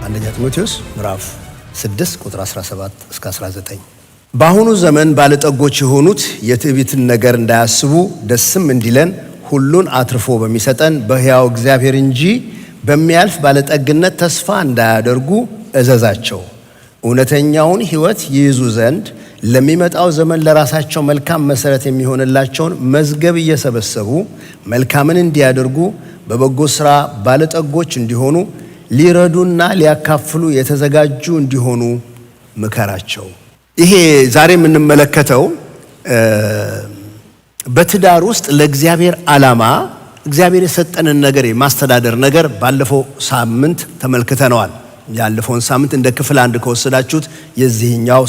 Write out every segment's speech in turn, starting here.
አንደኛ ጢሞቴዎስ ምዕራፍ 6 ቁጥር 17 እስከ 19 በአሁኑ ዘመን ባለጠጎች የሆኑት የትዕቢትን ነገር እንዳያስቡ ደስም እንዲለን ሁሉን አትርፎ በሚሰጠን በሕያው እግዚአብሔር እንጂ በሚያልፍ ባለጠግነት ተስፋ እንዳያደርጉ እዘዛቸው። እውነተኛውን ሕይወት ይይዙ ዘንድ ለሚመጣው ዘመን ለራሳቸው መልካም መሰረት የሚሆንላቸውን መዝገብ እየሰበሰቡ መልካምን እንዲያደርጉ በበጎ ሥራ ባለጠጎች እንዲሆኑ ሊረዱና ሊያካፍሉ የተዘጋጁ እንዲሆኑ ምከራቸው። ይሄ ዛሬ የምንመለከተው በትዳር ውስጥ ለእግዚአብሔር ዓላማ እግዚአብሔር የሰጠንን ነገር የማስተዳደር ነገር ባለፈው ሳምንት ተመልክተነዋል። ያለፈውን ሳምንት እንደ ክፍል 1 ከወሰዳችሁት የዚህኛው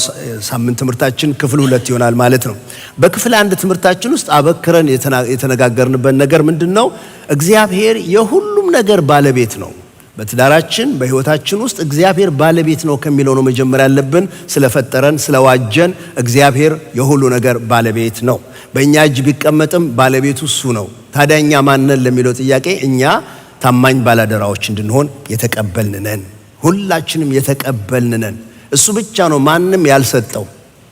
ሳምንት ትምህርታችን ክፍል 2 ይሆናል ማለት ነው። በክፍል 1 ትምህርታችን ውስጥ አበክረን የተነጋገርንበት ነገር ምንድነው? እግዚአብሔር የሁሉም ነገር ባለቤት ነው። በትዳራችን በህይወታችን ውስጥ እግዚአብሔር ባለቤት ነው ከሚለው ነው መጀመሪያ ያለብን። ስለፈጠረን ስለዋጀን እግዚአብሔር የሁሉ ነገር ባለቤት ነው። በእኛ እጅ ቢቀመጥም ባለቤቱ እሱ ነው። ታዲያ እኛ ማን ነን ለሚለው ጥያቄ እኛ ታማኝ ባላደራዎች እንድንሆን የተቀበልን ነን። ሁላችንም የተቀበልን ነን። እሱ ብቻ ነው ማንም ያልሰጠው።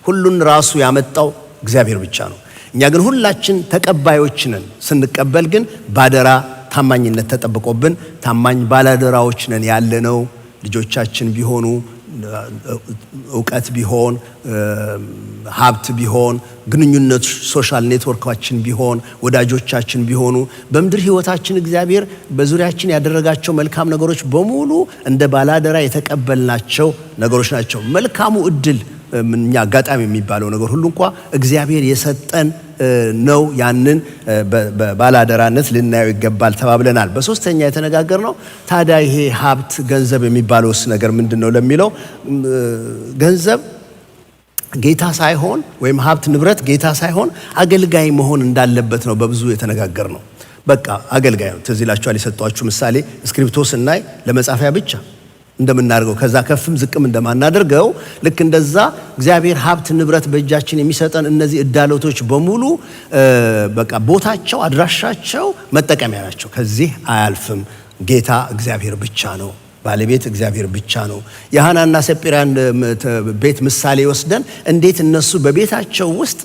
ሁሉን ራሱ ያመጣው እግዚአብሔር ብቻ ነው። እኛ ግን ሁላችን ተቀባዮች ነን። ስንቀበል ግን ባደራ ታማኝነት ተጠብቆብን ታማኝ ባላደራዎች ነን ያለነው። ልጆቻችን ቢሆኑ ዕውቀት ቢሆን ሀብት ቢሆን ግንኙነት ሶሻል ኔትወርካችን ቢሆን ወዳጆቻችን ቢሆኑ በምድር ህይወታችን እግዚአብሔር በዙሪያችን ያደረጋቸው መልካም ነገሮች በሙሉ እንደ ባላደራ የተቀበልናቸው ነገሮች ናቸው። መልካሙ እድል እኛ አጋጣሚ የሚባለው ነገር ሁሉ እንኳን እግዚአብሔር የሰጠን ነው። ያንን በባላደራነት ልናየው ይገባል ተባብለናል። በሶስተኛ የተነጋገርነው ታዲያ ይሄ ሀብት ገንዘብ የሚባለውስ ነገር ምንድነው ለሚለው ገንዘብ ጌታ ሳይሆን ወይም ሀብት ንብረት ጌታ ሳይሆን አገልጋይ መሆን እንዳለበት ነው በብዙ የተነጋገርነው። በቃ አገልጋይ ነው። ትዝ ይላችኋል የሰጧችሁ ምሳሌ እስክሪፕቶ ስናይ ለመጻፊያ ብቻ እንደምናደርገው ከዛ ከፍም ዝቅም እንደማናደርገው ልክ እንደዛ እግዚአብሔር ሀብት ንብረት በእጃችን የሚሰጠን እነዚህ እዳሎቶች በሙሉ በቃ ቦታቸው አድራሻቸው መጠቀሚያ ናቸው። ከዚህ አያልፍም። ጌታ እግዚአብሔር ብቻ ነው። ባለቤት እግዚአብሔር ብቻ ነው። የሐናና ሰጲራን ቤት ምሳሌ ወስደን እንዴት እነሱ በቤታቸው ውስጥ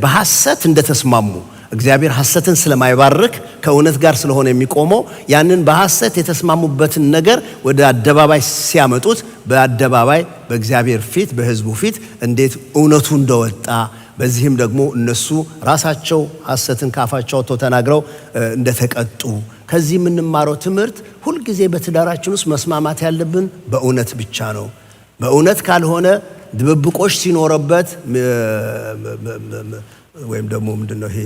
በሐሰት እንደተስማሙ እግዚአብሔር ሐሰትን ስለማይባርክ ከእውነት ጋር ስለሆነ የሚቆመው ያንን በሐሰት የተስማሙበትን ነገር ወደ አደባባይ ሲያመጡት በአደባባይ በእግዚአብሔር ፊት በሕዝቡ ፊት እንዴት እውነቱ እንደወጣ በዚህም ደግሞ እነሱ ራሳቸው ሐሰትን ካፋቸው አውጥተው ተናግረው እንደተቀጡ ከዚህ የምንማረው ትምህርት ሁልጊዜ በትዳራችን ውስጥ መስማማት ያለብን በእውነት ብቻ ነው። በእውነት ካልሆነ ድብብቆሽ ሲኖርበት ወይም ደግሞ ምንድነው ይሄ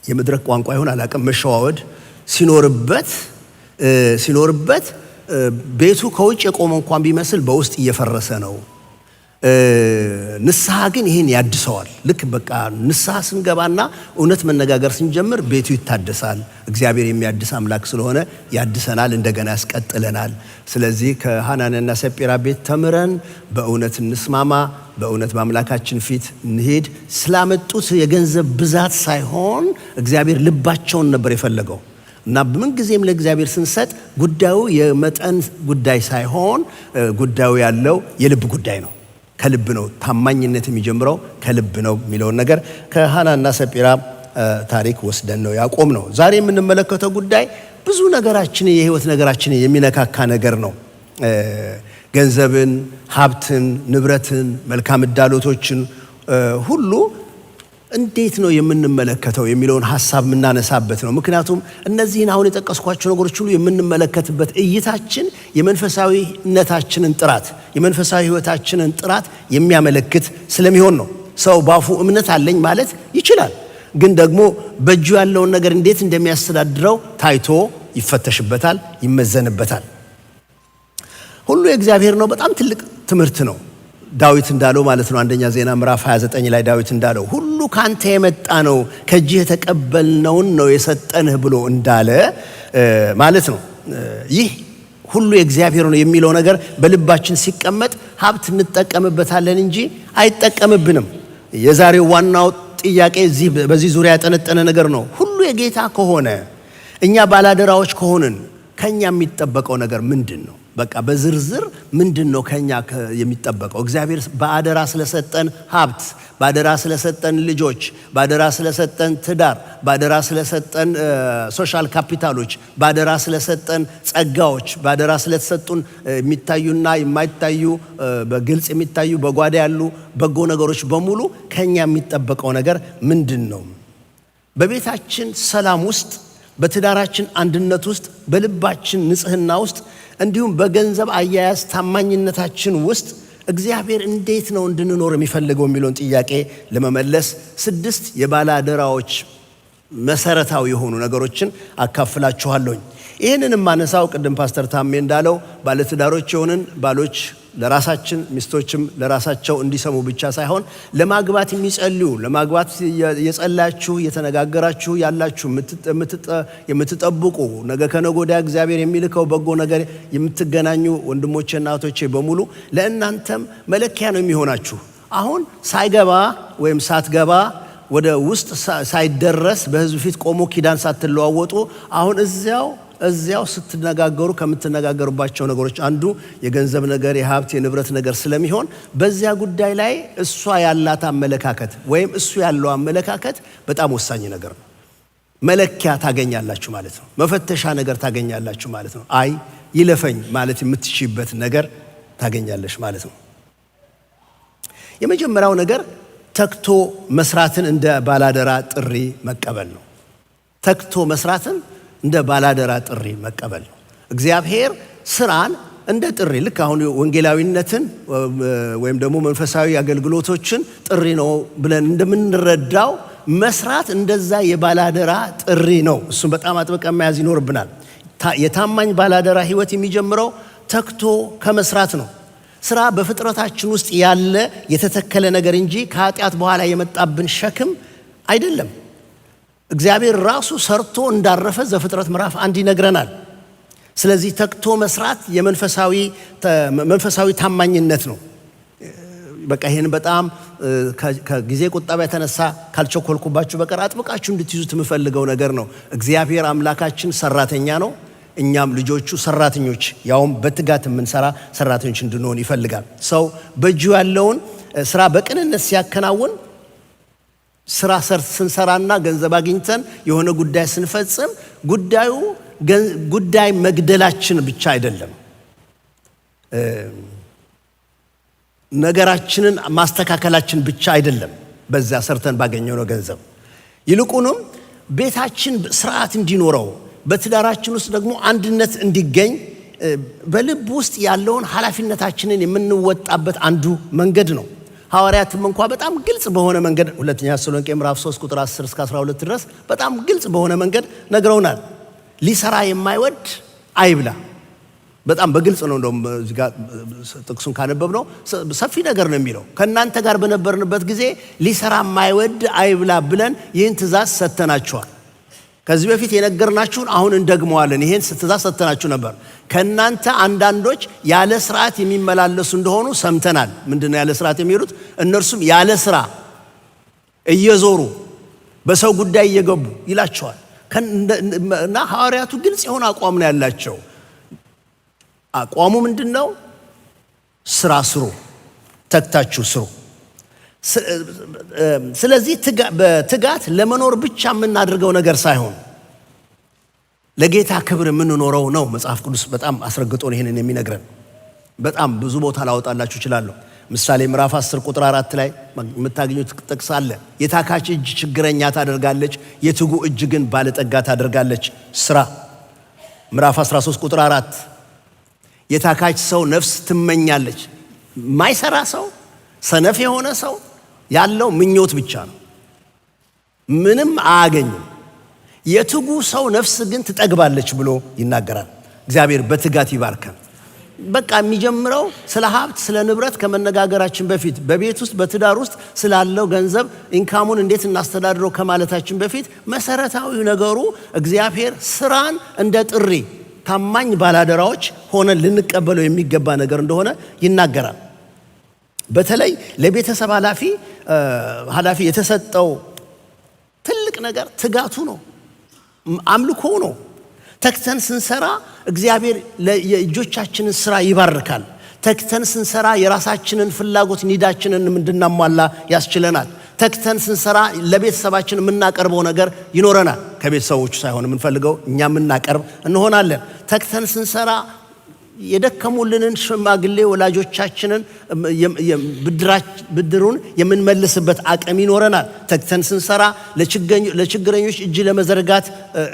የመድረክ ቋንቋ ይሆን አላውቅም መሸዋወድ ሲኖርበት ቤቱ ከውጭ የቆመ እንኳን ቢመስል በውስጥ እየፈረሰ ነው። ንስሐ ግን ይሄን ያድሰዋል። ልክ በቃ ንስሐ ስንገባና እውነት መነጋገር ስንጀምር ቤቱ ይታደሳል። እግዚአብሔር የሚያድስ አምላክ ስለሆነ ያድሰናል፣ እንደገና ያስቀጥለናል። ስለዚህ ከሐናንያና ሰጲራ ቤት ተምረን በእውነት እንስማማ፣ በእውነት በአምላካችን ፊት እንሄድ። ስላመጡት የገንዘብ ብዛት ሳይሆን እግዚአብሔር ልባቸውን ነበር የፈለገው እና ምን ጊዜም ለእግዚአብሔር ስንሰጥ ጉዳዩ የመጠን ጉዳይ ሳይሆን ጉዳዩ ያለው የልብ ጉዳይ ነው። ከልብ ነው። ታማኝነት የሚጀምረው ከልብ ነው የሚለውን ነገር ከሐናና ሰጲራ ታሪክ ወስደን ነው ያቆም ነው። ዛሬ የምንመለከተው ጉዳይ ብዙ ነገራችንን የህይወት ነገራችንን የሚነካካ ነገር ነው። ገንዘብን፣ ሀብትን፣ ንብረትን፣ መልካም እዳሎቶችን ሁሉ እንዴት ነው የምንመለከተው የሚለውን ሐሳብ የምናነሳበት ነው። ምክንያቱም እነዚህን አሁን የጠቀስኳቸው ነገሮች ሁሉ የምንመለከትበት እይታችን የመንፈሳዊነታችንን ጥራት የመንፈሳዊ ህይወታችንን ጥራት የሚያመለክት ስለሚሆን ነው። ሰው ባፉ እምነት አለኝ ማለት ይችላል፣ ግን ደግሞ በእጁ ያለውን ነገር እንዴት እንደሚያስተዳድረው ታይቶ ይፈተሽበታል፣ ይመዘንበታል። ሁሉ የእግዚአብሔር ነው። በጣም ትልቅ ትምህርት ነው። ዳዊት እንዳለው ማለት ነው። አንደኛ ዜና ምዕራፍ 29 ላይ ዳዊት እንዳለው ሁሉ ካንተ የመጣ ነው ከእጅህ የተቀበልነውን ነው የሰጠንህ ብሎ እንዳለ ማለት ነው። ይህ ሁሉ የእግዚአብሔር ነው የሚለው ነገር በልባችን ሲቀመጥ ሀብት እንጠቀምበታለን እንጂ አይጠቀምብንም። የዛሬው ዋናው ጥያቄ በዚህ ዙሪያ ያጠነጠነ ነገር ነው። ሁሉ የጌታ ከሆነ እኛ ባላደራዎች ከሆንን ከኛ የሚጠበቀው ነገር ምንድነው? በቃ በዝርዝር ምንድነው ከኛ የሚጠበቀው? እግዚአብሔር በአደራ ስለሰጠን ሀብት፣ በአደራ ስለሰጠን ልጆች፣ በአደራ ስለሰጠን ትዳር፣ በአደራ ስለሰጠን ሶሻል ካፒታሎች፣ በአደራ ስለሰጠን ጸጋዎች፣ በአደራ ስለተሰጡን የሚታዩና የማይታዩ በግልጽ የሚታዩ በጓዳ ያሉ በጎ ነገሮች በሙሉ ከኛ የሚጠበቀው ነገር ምንድነው? በቤታችን ሰላም ውስጥ፣ በትዳራችን አንድነት ውስጥ፣ በልባችን ንጽህና ውስጥ እንዲሁም በገንዘብ አያያዝ ታማኝነታችን ውስጥ እግዚአብሔር እንዴት ነው እንድንኖር የሚፈልገው የሚለውን ጥያቄ ለመመለስ 6 የባለአደራዎች መሰረታዊ የሆኑ ነገሮችን አካፍላችኋለሁኝ። ይህንንም ማነሳው ቅድም ፓስተር ታሜ እንዳለው ባለትዳሮች የሆንን ባሎች ለራሳችን ሚስቶችም ለራሳቸው እንዲሰሙ ብቻ ሳይሆን ለማግባት የሚጸልዩ ለማግባት የጸላችሁ የተነጋገራችሁ ያላችሁ የምትጠብቁ ነገ ከነገ ወዲያ እግዚአብሔር የሚልከው በጎ ነገር የምትገናኙ ወንድሞቼና እህቶቼ በሙሉ ለእናንተም መለኪያ ነው የሚሆናችሁ። አሁን ሳይገባ ወይም ሳትገባ ወደ ውስጥ ሳይደረስ በሕዝብ ፊት ቆሞ ኪዳን ሳትለዋወጡ አሁን እዚያው ስትነጋገሩ ከምትነጋገሩባቸው ነገሮች አንዱ የገንዘብ ነገር፣ የሀብት የንብረት ነገር ስለሚሆን በዚያ ጉዳይ ላይ እሷ ያላት አመለካከት ወይም እሱ ያለው አመለካከት በጣም ወሳኝ ነገር ነው። መለኪያ ታገኛላችሁ ማለት ነው። መፈተሻ ነገር ታገኛላችሁ ማለት ነው። አይ ይለፈኝ ማለት የምትችይበት ነገር ታገኛለሽ ማለት ነው። የመጀመሪያው ነገር ተክቶ መስራትን እንደ ባላደራ ጥሪ መቀበል ነው። ተክቶ መስራትን እንደ ባላደራ ጥሪ መቀበል ነው። እግዚአብሔር ስራን እንደ ጥሪ ልክ አሁን ወንጌላዊነትን ወይም ደግሞ መንፈሳዊ አገልግሎቶችን ጥሪ ነው ብለን እንደምንረዳው መስራት እንደዛ የባላደራ ጥሪ ነው። እሱም በጣም አጥብቀን መያዝ ይኖርብናል። የታማኝ ባላደራ ህይወት የሚጀምረው ተክቶ ከመስራት ነው። ስራ በፍጥረታችን ውስጥ ያለ የተተከለ ነገር እንጂ ከኃጢአት በኋላ የመጣብን ሸክም አይደለም። እግዚአብሔር ራሱ ሰርቶ እንዳረፈ ዘፍጥረት ምዕራፍ 1 ይነግረናል። ስለዚህ ተክቶ መስራት መንፈሳዊ ታማኝነት ነው። በቃ ይሄን በጣም ከጊዜ ቁጠባ የተነሳ ካልቸኮልኩባችሁ በቀር አጥብቃችሁ እንድትይዙት የምፈልገው ነገር ነው። እግዚአብሔር አምላካችን ሰራተኛ ነው። እኛም ልጆቹ ሰራተኞች፣ ያውም በትጋት የምንሰራ ሰራተኞች እንድንሆን ይፈልጋል። ሰው በእጁ ያለውን ስራ በቅንነት ሲያከናውን ስራ ስንሰራና ገንዘብ አግኝተን የሆነ ጉዳይ ስንፈጽም ጉዳይ መግደላችን ብቻ አይደለም፣ ነገራችንን ማስተካከላችን ብቻ አይደለም። በዛ ሰርተን ባገኘነው ገንዘብ ይልቁንም ቤታችን ስርዓት እንዲኖረው፣ በትዳራችን ውስጥ ደግሞ አንድነት እንዲገኝ በልብ ውስጥ ያለውን ኃላፊነታችንን የምንወጣበት አንዱ መንገድ ነው። ሐዋርያትም እንኳ በጣም ግልጽ በሆነ መንገድ ሁለተኛ ተሰሎንቄ ምዕራፍ 3 ቁጥር 10 እስከ 12 ድረስ በጣም ግልጽ በሆነ መንገድ ነግረውናል። ሊሰራ የማይወድ አይብላ። በጣም በግልጽ ነው። እንደውም እዚህ ጋር ጥቅሱን ካነበብነው ሰፊ ነገር ነው የሚለው። ከእናንተ ጋር በነበርንበት ጊዜ ሊሰራ የማይወድ አይብላ ብለን ይህን ትእዛዝ ሰጥተናችኋል። ከዚህ በፊት የነገርናችሁን አሁን እንደግመዋለን። ይሄን ትእዛዝ ሰጥተናችሁ ነበር። ከእናንተ አንዳንዶች ያለ ስርዓት የሚመላለሱ እንደሆኑ ሰምተናል። ምንድነው ያለ ስርዓት የሚሄዱት? እነርሱም ያለ ስራ እየዞሩ በሰው ጉዳይ እየገቡ ይላቸዋል። እና ሐዋርያቱ ግልጽ የሆነ አቋም ነው ያላቸው። አቋሙ ምንድነው? ስራ ስሩ፣ ተግታችሁ ስሩ። ስለዚህ በትጋት ለመኖር ብቻ የምናደርገው ነገር ሳይሆን ለጌታ ክብር የምንኖረው ነው። መጽሐፍ ቅዱስ በጣም አስረግጦን ይሄንን የሚነግረን በጣም ብዙ ቦታ ላወጣላችሁ እችላለሁ። ምሳሌ ምዕራፍ 10 ቁጥር 4 ላይ የምታገኙት ጥቅስ አለ። የታካች እጅ ችግረኛ ታደርጋለች፣ የትጉ እጅ ግን ባለጠጋ ታደርጋለች። ስራ ምዕራፍ 13 ቁጥር 4 የታካች ሰው ነፍስ ትመኛለች። ማይሰራ ሰው፣ ሰነፍ የሆነ ሰው ያለው ምኞት ብቻ ነው፣ ምንም አያገኝም። የትጉ ሰው ነፍስ ግን ትጠግባለች ብሎ ይናገራል። እግዚአብሔር በትጋት ይባርከን። በቃ የሚጀምረው ስለ ሀብት ስለ ንብረት ከመነጋገራችን በፊት በቤት ውስጥ በትዳር ውስጥ ስላለው ገንዘብ ኢንካሙን እንዴት እናስተዳድረው ከማለታችን በፊት መሰረታዊ ነገሩ እግዚአብሔር ስራን እንደ ጥሪ ታማኝ ባላደራዎች ሆነን ልንቀበለው የሚገባ ነገር እንደሆነ ይናገራል። በተለይ ለቤተሰብ ኃላፊ የተሰጠው ትልቅ ነገር ትጋቱ ነው፣ አምልኮ ነው። ተክተን ስንሰራ እግዚአብሔር የእጆቻችንን ስራ ይባርካል። ተክተን ስንሰራ የራሳችንን ፍላጎት ኒዳችንን እንድናሟላ ያስችለናል። ተክተን ስንሰራ ለቤተሰባችን የምናቀርበው ነገር ይኖረናል። ከቤተሰቦቹ ሳይሆን የምንፈልገው እኛ የምናቀርብ እንሆናለን። ተክተን ስንሰራ የደከሙልንን ሽማግሌ ወላጆቻችንን ብድሩን የምንመልስበት አቅም ይኖረናል። ተክተን ስንሰራ ለችግረኞች እጅ ለመዘርጋት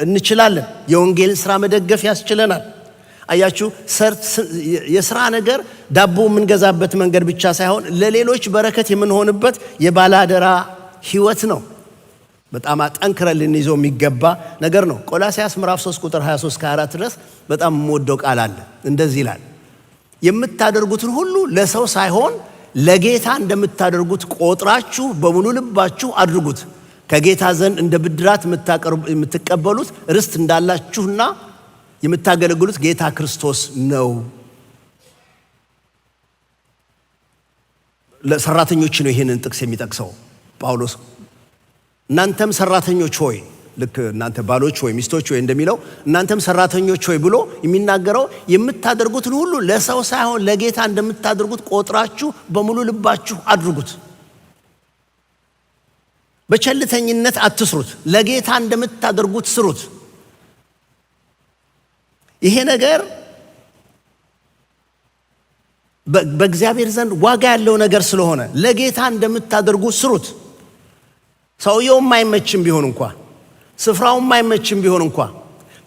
እንችላለን። የወንጌልን ስራ መደገፍ ያስችለናል። አያችሁ፣ የሥራ ነገር ዳቦ የምንገዛበት መንገድ ብቻ ሳይሆን ለሌሎች በረከት የምንሆንበት የባላደራ ሕይወት ነው። በጣም ጠንክረን ልንይዘው የሚገባ ነገር ነው። ቆላስይስ ምዕራፍ 3 ቁጥር 23-24 ድረስ በጣም የምወደው ቃል አለ። እንደዚህ ይላል፣ የምታደርጉትን ሁሉ ለሰው ሳይሆን ለጌታ እንደምታደርጉት ቆጥራችሁ በሙሉ ልባችሁ አድርጉት። ከጌታ ዘንድ እንደ ብድራት የምትቀበሉት ርስት እንዳላችሁና የምታገለግሉት ጌታ ክርስቶስ ነው። ለሰራተኞች ነው ይሄንን ጥቅስ የሚጠቅሰው ጳውሎስ። እናንተም ሰራተኞች ሆይ፣ ልክ እናንተ ባሎች ሆይ ሚስቶች ሆይ እንደሚለው እናንተም ሰራተኞች ሆይ ብሎ የሚናገረው የምታደርጉትን ሁሉ ለሰው ሳይሆን ለጌታ እንደምታደርጉት ቆጥራችሁ በሙሉ ልባችሁ አድርጉት። በቸልተኝነት አትስሩት፣ ለጌታ እንደምታደርጉት ስሩት። ይሄ ነገር በእግዚአብሔር ዘንድ ዋጋ ያለው ነገር ስለሆነ ለጌታ እንደምታደርጉ ስሩት። ሰውየው የማይመችም ቢሆን እንኳ፣ ስፍራው የማይመችም ቢሆን እንኳ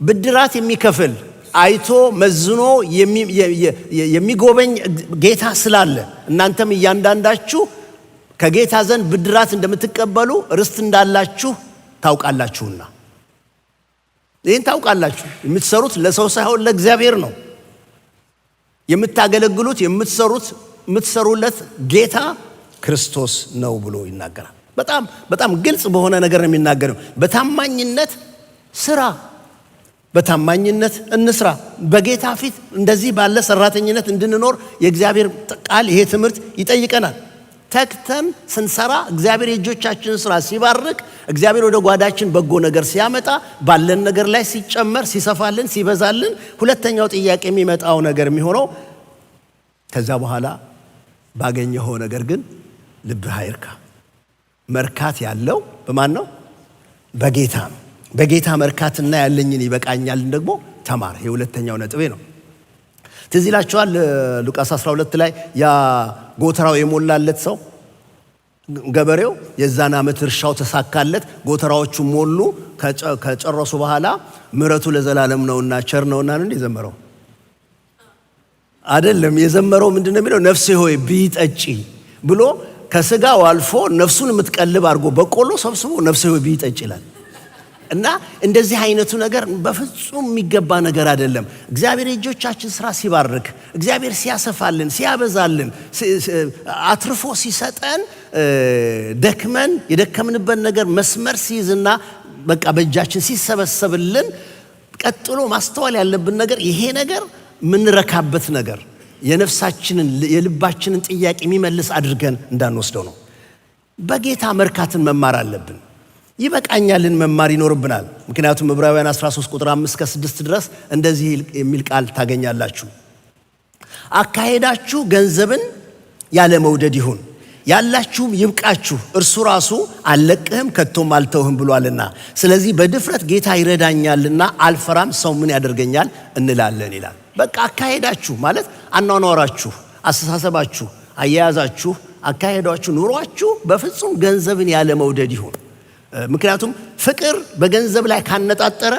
ብድራት የሚከፍል አይቶ መዝኖ የሚጎበኝ ጌታ ስላለ እናንተም እያንዳንዳችሁ ከጌታ ዘንድ ብድራት እንደምትቀበሉ ርስት እንዳላችሁ ታውቃላችሁና። ይህን ታውቃላችሁ። የምትሰሩት ለሰው ሳይሆን ለእግዚአብሔር ነው። የምታገለግሉት የምትሰሩለት ጌታ ክርስቶስ ነው ብሎ ይናገራል። በጣም ግልጽ በሆነ ነገር ነው የሚናገረው። በታማኝነት ስራ፣ በታማኝነት እንስራ። በጌታ ፊት እንደዚህ ባለ ሰራተኝነት እንድንኖር የእግዚአብሔር ቃል ይሄ ትምህርት ይጠይቀናል። ተክተን ስንሰራ እግዚአብሔር የእጆቻችንን ስራ ሲባርክ፣ እግዚአብሔር ወደ ጓዳችን በጎ ነገር ሲያመጣ፣ ባለን ነገር ላይ ሲጨመር፣ ሲሰፋልን፣ ሲበዛልን፣ ሁለተኛው ጥያቄ የሚመጣው ነገር የሚሆነው ከዛ በኋላ ባገኘኸው ነገር ግን ልብህ አይርካ። መርካት ያለው በማን ነው? በጌታ ነው። በጌታ መርካትና ያለኝን ይበቃኛልን ደግሞ ተማር። የሁለተኛው ነጥቤ ነው። ትዝ ይላችኋል ሉቃስ 12 ላይ ያ ጎተራው የሞላለት ሰው ገበሬው የዛን ዓመት እርሻው ተሳካለት፣ ጎተራዎቹ ሞሉ። ከጨረሱ በኋላ ምሕረቱ ለዘላለም ነውና ቸር ነውና ነው የዘመረው አይደለም። የዘመረው ምንድነው የሚለው? ነፍሴ ሆይ ብይ ጠጪ ብሎ ከስጋው አልፎ ነፍሱን የምትቀልብ አድርጎ በቆሎ ሰብስቦ ነፍሴ ሆይ ብይ ጠጪ ይላል። እና እንደዚህ አይነቱ ነገር በፍጹም የሚገባ ነገር አይደለም። እግዚአብሔር የእጆቻችን ስራ ሲባርክ፣ እግዚአብሔር ሲያሰፋልን፣ ሲያበዛልን፣ አትርፎ ሲሰጠን፣ ደክመን የደከምንበት ነገር መስመር ሲይዝና በቃ በእጃችን ሲሰበሰብልን፣ ቀጥሎ ማስተዋል ያለብን ነገር ይሄ ነገር ምንረካበት ነገር የነፍሳችንን የልባችንን ጥያቄ የሚመልስ አድርገን እንዳንወስደው ነው። በጌታ መርካትን መማር አለብን። ይበቃኛልን መማር ይኖርብናል። ምክንያቱም ዕብራውያን 13 ቁጥር 5-6 ድረስ እንደዚህ የሚል ቃል ታገኛላችሁ። አካሄዳችሁ ገንዘብን ያለ መውደድ ይሁን፣ ያላችሁም ይብቃችሁ፣ እርሱ ራሱ አልለቅህም ከቶም አልተውህም ብሏልና። ስለዚህ በድፍረት ጌታ ይረዳኛልና አልፈራም፣ ሰው ምን ያደርገኛል እንላለን ይላል። በቃ አካሄዳችሁ ማለት አኗኗራችሁ፣ አስተሳሰባችሁ፣ አያያዛችሁ፣ አካሄዳችሁ፣ ኑሯችሁ በፍጹም ገንዘብን ያለ መውደድ ይሁን። ምክንያቱም ፍቅር በገንዘብ ላይ ካነጣጠረ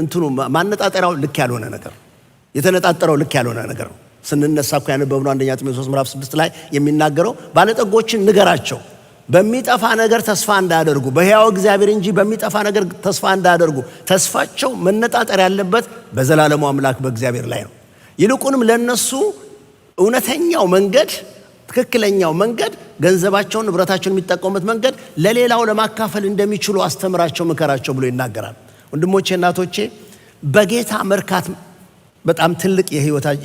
እንትኑ ማነጣጠሪያው ልክ ያልሆነ ነገር፣ የተነጣጠረው ልክ ያልሆነ ነገር ነው። ስንነሳ እኮ ያነበብነው አንደኛ ጢሞቴዎስ ምዕራፍ 6 ላይ የሚናገረው ባለጠጎችን ንገራቸው በሚጠፋ ነገር ተስፋ እንዳያደርጉ፣ በሕያው እግዚአብሔር እንጂ በሚጠፋ ነገር ተስፋ እንዳያደርጉ። ተስፋቸው መነጣጠር ያለበት በዘላለሙ አምላክ በእግዚአብሔር ላይ ነው። ይልቁንም ለነሱ እውነተኛው መንገድ፣ ትክክለኛው መንገድ፣ ገንዘባቸውን ንብረታቸውን የሚጠቀሙበት መንገድ ለሌላው ለማካፈል እንደሚችሉ አስተምራቸው፣ ምከራቸው ብሎ ይናገራል። ወንድሞቼ እናቶቼ፣ በጌታ መርካት በጣም ትልቅ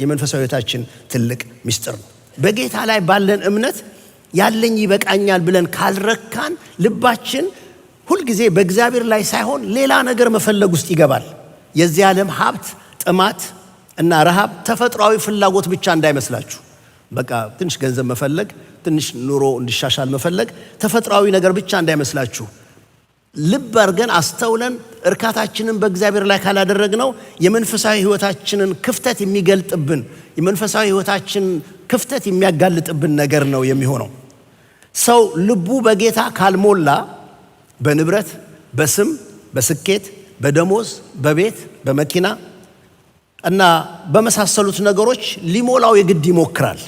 የመንፈሳዊ ሕይወታችን ትልቅ ምስጢር ነው። በጌታ ላይ ባለን እምነት ያለኝ ይበቃኛል ብለን ካልረካን ልባችን ሁልጊዜ በእግዚአብሔር ላይ ሳይሆን ሌላ ነገር መፈለግ ውስጥ ይገባል። የዚህ ዓለም ሀብት፣ ጥማት እና ረሃብ ተፈጥሯዊ ፍላጎት ብቻ እንዳይመስላችሁ። በቃ ትንሽ ገንዘብ መፈለግ፣ ትንሽ ኑሮ እንዲሻሻል መፈለግ ተፈጥሯዊ ነገር ብቻ እንዳይመስላችሁ። ልብ አድርገን አስተውለን እርካታችንን በእግዚአብሔር ላይ ካላደረግነው የመንፈሳዊ ሕይወታችንን ክፍተት የሚገልጥብን፣ የመንፈሳዊ ሕይወታችንን ክፍተት የሚያጋልጥብን ነገር ነው የሚሆነው። ሰው ልቡ በጌታ ካልሞላ በንብረት፣ በስም፣ በስኬት፣ በደሞዝ፣ በቤት፣ በመኪና እና በመሳሰሉት ነገሮች ሊሞላው የግድ ይሞክራል።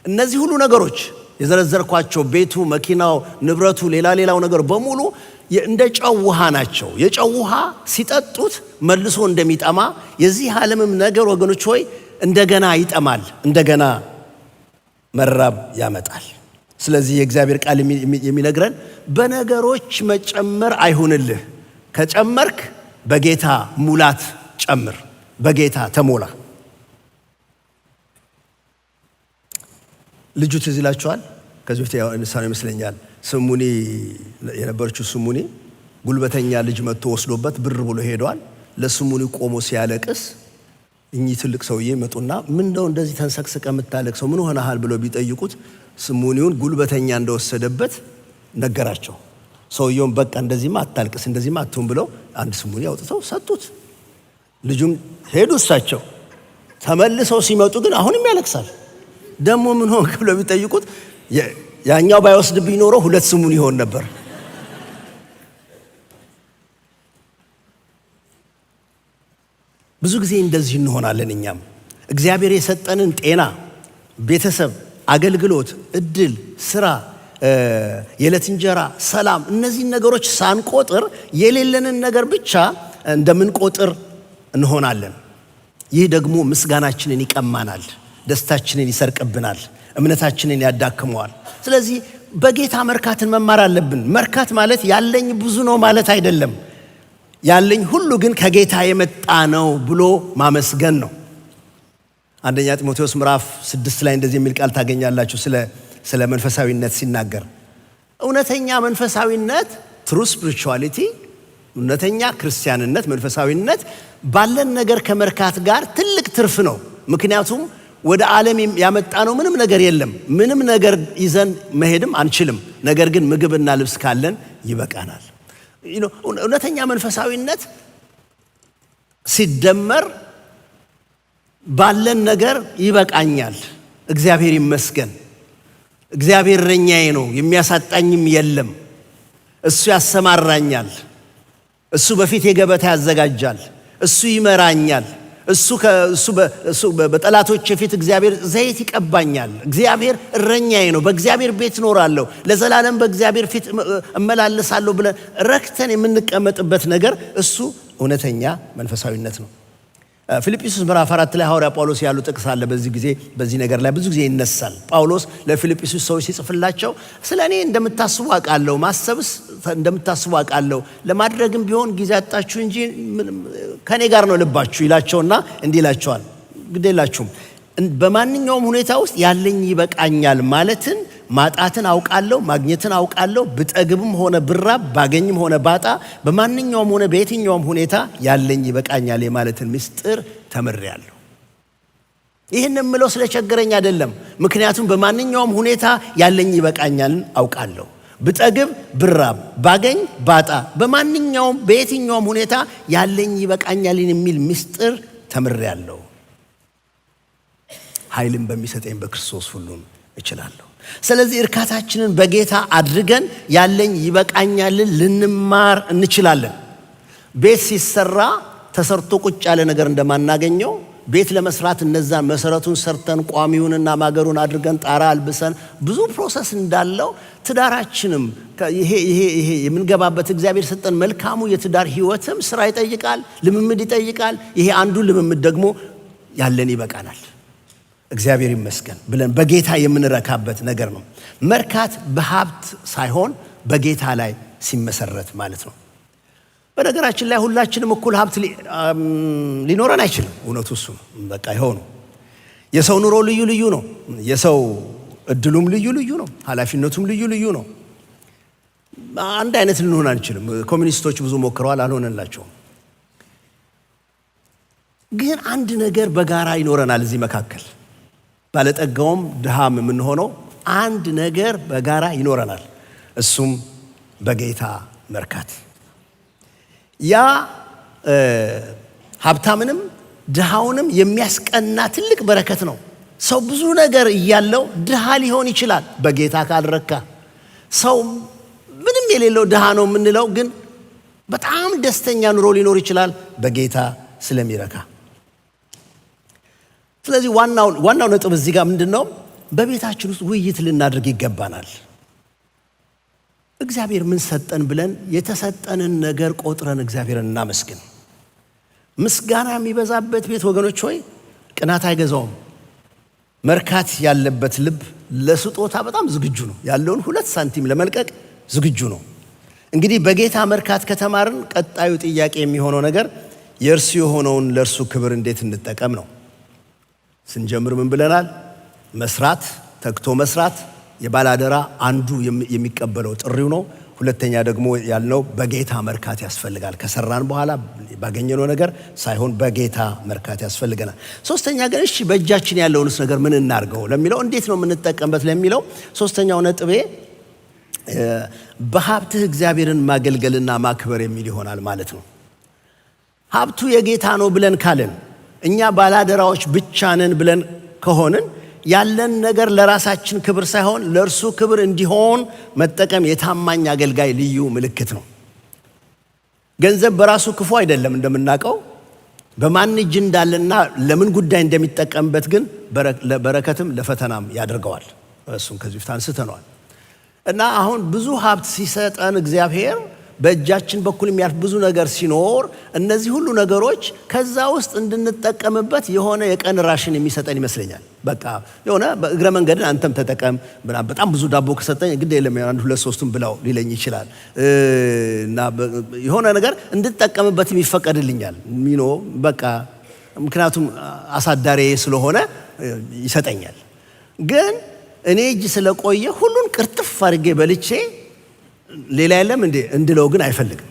እነዚህ ሁሉ ነገሮች የዘረዘርኳቸው ቤቱ፣ መኪናው፣ ንብረቱ፣ ሌላው ነገር በሙሉ እንደ ጨው ውሃ ናቸው። የጨው ውሃ ሲጠጡት መልሶ እንደሚጠማ የዚህ ዓለምም ነገር ወገኖች ሆይ እንደገና ይጠማል፣ እንደገና መራብ ያመጣል። ስለዚህ የእግዚአብሔር ቃል የሚነግረን በነገሮች መጨመር አይሁንልህ። ከጨመርክ በጌታ ሙላት ጨምር፣ በጌታ ተሞላ። ልጁ ትዝ ይላችኋል። ከዚህ በፊት እንሳን ይመስለኛል። ስሙኒ የነበረችው ስሙኒ ጉልበተኛ ልጅ መጥቶ ወስዶበት ብር ብሎ ሄዷል። ለስሙኒ ቆሞ ሲያለቅስ እኚህ ትልቅ ሰውዬ መጡና ምን ነው እንደዚህ ተንሰቅስቀ የምታለቅሰው ምን ሆነሃል ብለው ቢጠይቁት ስሙኒውን ጉልበተኛ እንደወሰደበት ነገራቸው። ሰውየውን በቃ እንደዚህማ አታልቅስ፣ እንደዚህማ አትሁን ብለው አንድ ስሙኒ አውጥተው ሰጡት። ልጁም ሄዱ። እሳቸው ተመልሰው ሲመጡ ግን አሁንም ያለቅሳል። ደግሞ ምን ሆንክ ብለው ቢጠይቁት ያኛው ባይወስድብኝ ኖሮ 2 ስሙኒ ይሆን ነበር። ብዙ ጊዜ እንደዚህ እንሆናለን። እኛም እግዚአብሔር የሰጠንን ጤና፣ ቤተሰብ፣ አገልግሎት፣ እድል፣ ስራ፣ የዕለት እንጀራ፣ ሰላም፣ እነዚህን ነገሮች ሳንቆጥር የሌለንን ነገር ብቻ እንደምንቆጥር እንሆናለን። ይህ ደግሞ ምስጋናችንን ይቀማናል፣ ደስታችንን ይሰርቅብናል፣ እምነታችንን ያዳክመዋል። ስለዚህ በጌታ መርካትን መማር አለብን። መርካት ማለት ያለኝ ብዙ ነው ማለት አይደለም። ያለኝ ሁሉ ግን ከጌታ የመጣ ነው ብሎ ማመስገን ነው። አንደኛ ጢሞቴዎስ ምዕራፍ 6 ላይ እንደዚህ የሚል ቃል ታገኛላችሁ ስለ መንፈሳዊነት ሲናገር። እውነተኛ መንፈሳዊነት ትሩ ስፒሪቹዋሊቲ፣ እውነተኛ ክርስቲያንነት፣ መንፈሳዊነት ባለን ነገር ከመርካት ጋር ትልቅ ትርፍ ነው። ምክንያቱም ወደ ዓለም ያመጣነው ምንም ነገር የለም። ምንም ነገር ይዘን መሄድም አንችልም። ነገር ግን ምግብና ልብስ ካለን ይበቃናል። እውነተኛ መንፈሳዊነት ሲደመር ባለን ነገር ይበቃኛል፣ እግዚአብሔር ይመስገን፣ እግዚአብሔር እረኛዬ ነው፣ የሚያሳጣኝም የለም፣ እሱ ያሰማራኛል፣ እሱ በፊቴ ገበታ ያዘጋጃል፣ እሱ ይመራኛል፣ እሱ በጠላቶቼ ፊት እግዚአብሔር ዘይት ይቀባኛል፣ እግዚአብሔር እረኛዬ ነው፣ በእግዚአብሔር ቤት እኖራለሁ፣ ለዘላለም በእግዚአብሔር ፊት እመላለሳለሁ ብለን ረክተን የምንቀመጥበት ነገር እሱ እውነተኛ መንፈሳዊነት ነው። ፊልጵስዩስ ምዕራፍ 4 ላይ ሐዋርያ ጳውሎስ ያሉ ጥቅስ አለ። በዚህ ጊዜ በዚህ ነገር ላይ ብዙ ጊዜ ይነሳል። ጳውሎስ ለፊልጵስዩስ ሰዎች ሲጽፍላቸው ስለ እኔ እንደምታስቡ አውቃለሁ፣ ማሰብስ እንደምታስቡ አውቃለሁ፣ ለማድረግም ቢሆን ጊዜ አጣችሁ እንጂ ከኔ ጋር ነው ልባችሁ ይላቸውና እንዲህ ይላቸዋል፣ ግዴላችሁም በማንኛውም ሁኔታ ውስጥ ያለኝ ይበቃኛል ማለትን ማጣትን አውቃለሁ፣ ማግኘትን አውቃለሁ፣ ብጠግብም ሆነ ብራብ፣ ባገኝም ሆነ ባጣ፣ በማንኛውም ሆነ በየትኛውም ሁኔታ ያለኝ ይበቃኛል የማለትን ምስጢር ተምሬያለሁ። ይህን የምለው ስለቸገረኝ አይደለም። ምክንያቱም በማንኛውም ሁኔታ ያለኝ ይበቃኛልን አውቃለሁ። ብጠግብ፣ ብራብ፣ ባገኝ፣ ባጣ፣ በማንኛውም በየትኛውም ሁኔታ ያለኝ ይበቃኛልን የሚል ምስጢር ተምሬያለሁ። ኃይልን በሚሰጠኝ በክርስቶስ ሁሉን እችላለሁ። ስለዚህ እርካታችንን በጌታ አድርገን ያለኝ ይበቃኛልን ልንማር እንችላለን። ቤት ሲሰራ ተሰርቶ ቁጭ ያለ ነገር እንደማናገኘው ቤት ለመስራት እነዛን መሰረቱን ሰርተን ቋሚውንና ማገሩን አድርገን ጣራ አልብሰን ብዙ ፕሮሰስ እንዳለው ትዳራችንም ይሄ የምንገባበት እግዚአብሔር ሰጠን መልካሙ የትዳር ህይወትም ስራ ይጠይቃል፣ ልምምድ ይጠይቃል። ይሄ አንዱ ልምምድ ደግሞ ያለን ይበቃናል እግዚአብሔር ይመስገን ብለን በጌታ የምንረካበት ነገር ነው። መርካት በሀብት ሳይሆን በጌታ ላይ ሲመሰረት ማለት ነው። በነገራችን ላይ ሁላችንም እኩል ሀብት ሊኖረን አይችልም። እውነቱ እሱ ነው። በቃ ይኸው ነው። የሰው ኑሮ ልዩ ልዩ ነው። የሰው እድሉም ልዩ ልዩ ነው። ኃላፊነቱም ልዩ ልዩ ነው። አንድ አይነት ልንሆን አንችልም። ኮሚኒስቶች ብዙ ሞክረዋል፣ አልሆነላቸውም። ግን አንድ ነገር በጋራ ይኖረናል እዚህ መካከል ባለጠጋውም ድሃም የምንሆነው አንድ ነገር በጋራ ይኖረናል። እሱም በጌታ መርካት። ያ ሀብታምንም ድሃውንም የሚያስቀና ትልቅ በረከት ነው። ሰው ብዙ ነገር እያለው ድሃ ሊሆን ይችላል በጌታ ካልረካ። ሰው ምንም የሌለው ድሃ ነው የምንለው ግን በጣም ደስተኛ ኑሮ ሊኖር ይችላል በጌታ ስለሚረካ። ስለዚህ ዋናው ነጥብ እዚህ ጋር ምንድነው? በቤታችን ውስጥ ውይይት ልናደርግ ይገባናል። እግዚአብሔር ምን ሰጠን ብለን የተሰጠንን ነገር ቆጥረን እግዚአብሔርን እናመስግን። ምስጋና የሚበዛበት ቤት ወገኖች ሆይ ቅናት አይገዛውም። መርካት ያለበት ልብ ለስጦታ በጣም ዝግጁ ነው። ያለውን 2 ሳንቲም ለመልቀቅ ዝግጁ ነው። እንግዲህ በጌታ መርካት ከተማርን ቀጣዩ ጥያቄ የሚሆነው ነገር የእርሱ የሆነውን ለእርሱ ክብር እንዴት እንጠቀም ነው። ስንጀምር ምን ብለናል? መስራት፣ ተግቶ መስራት የባላደራ አንዱ የሚቀበለው ጥሪው ነው። ሁለተኛ ደግሞ ያልነው በጌታ መርካት ያስፈልጋል። ከሰራን በኋላ ባገኘነው ነገር ሳይሆን በጌታ መርካት ያስፈልገናል። ሶስተኛ ግን እሺ በእጃችን ያለውንስ ነገር ምን እናርገው ለሚለው፣ እንዴት ነው የምንጠቀምበት ለሚለው ሶስተኛው ነጥቤ በሀብትህ እግዚአብሔርን ማገልገልና ማክበር የሚል ይሆናል ማለት ነው። ሀብቱ የጌታ ነው ብለን ካለን፣ እኛ ባላደራዎች ብቻ ነን ብለን ከሆንን ያለን ነገር ለራሳችን ክብር ሳይሆን ለእርሱ ክብር እንዲሆን መጠቀም የታማኝ አገልጋይ ልዩ ምልክት ነው። ገንዘብ በራሱ ክፉ አይደለም እንደምናውቀው፣ በማን እጅ እንዳለና ለምን ጉዳይ እንደሚጠቀምበት ግን ለበረከትም ለፈተናም ያደርገዋል። እሱን ከዚህ በፊት አንስተነዋል። እና አሁን ብዙ ሀብት ሲሰጠን እግዚአብሔር በእጃችን በኩል የሚያልፍ ብዙ ነገር ሲኖር እነዚህ ሁሉ ነገሮች ከዛ ውስጥ እንድንጠቀምበት የሆነ የቀን ራሽን የሚሰጠን ይመስለኛል። በቃ የሆነ በእግረ መንገድን አንተም ተጠቀም፣ በጣም ብዙ ዳቦ ከሰጠኝ ግድ የለም 1-2-3 ብላው ሊለኝ ይችላል እና የሆነ ነገር እንድጠቀምበት ይፈቀድልኛል ሚኖ በቃ ምክንያቱም አሳዳሪ ስለሆነ ይሰጠኛል። ግን እኔ እጅ ስለቆየ ሁሉን ቅርጥፍ አድርጌ በልቼ ሌላ የለም እንዴ እንድለው ግን አይፈልግም።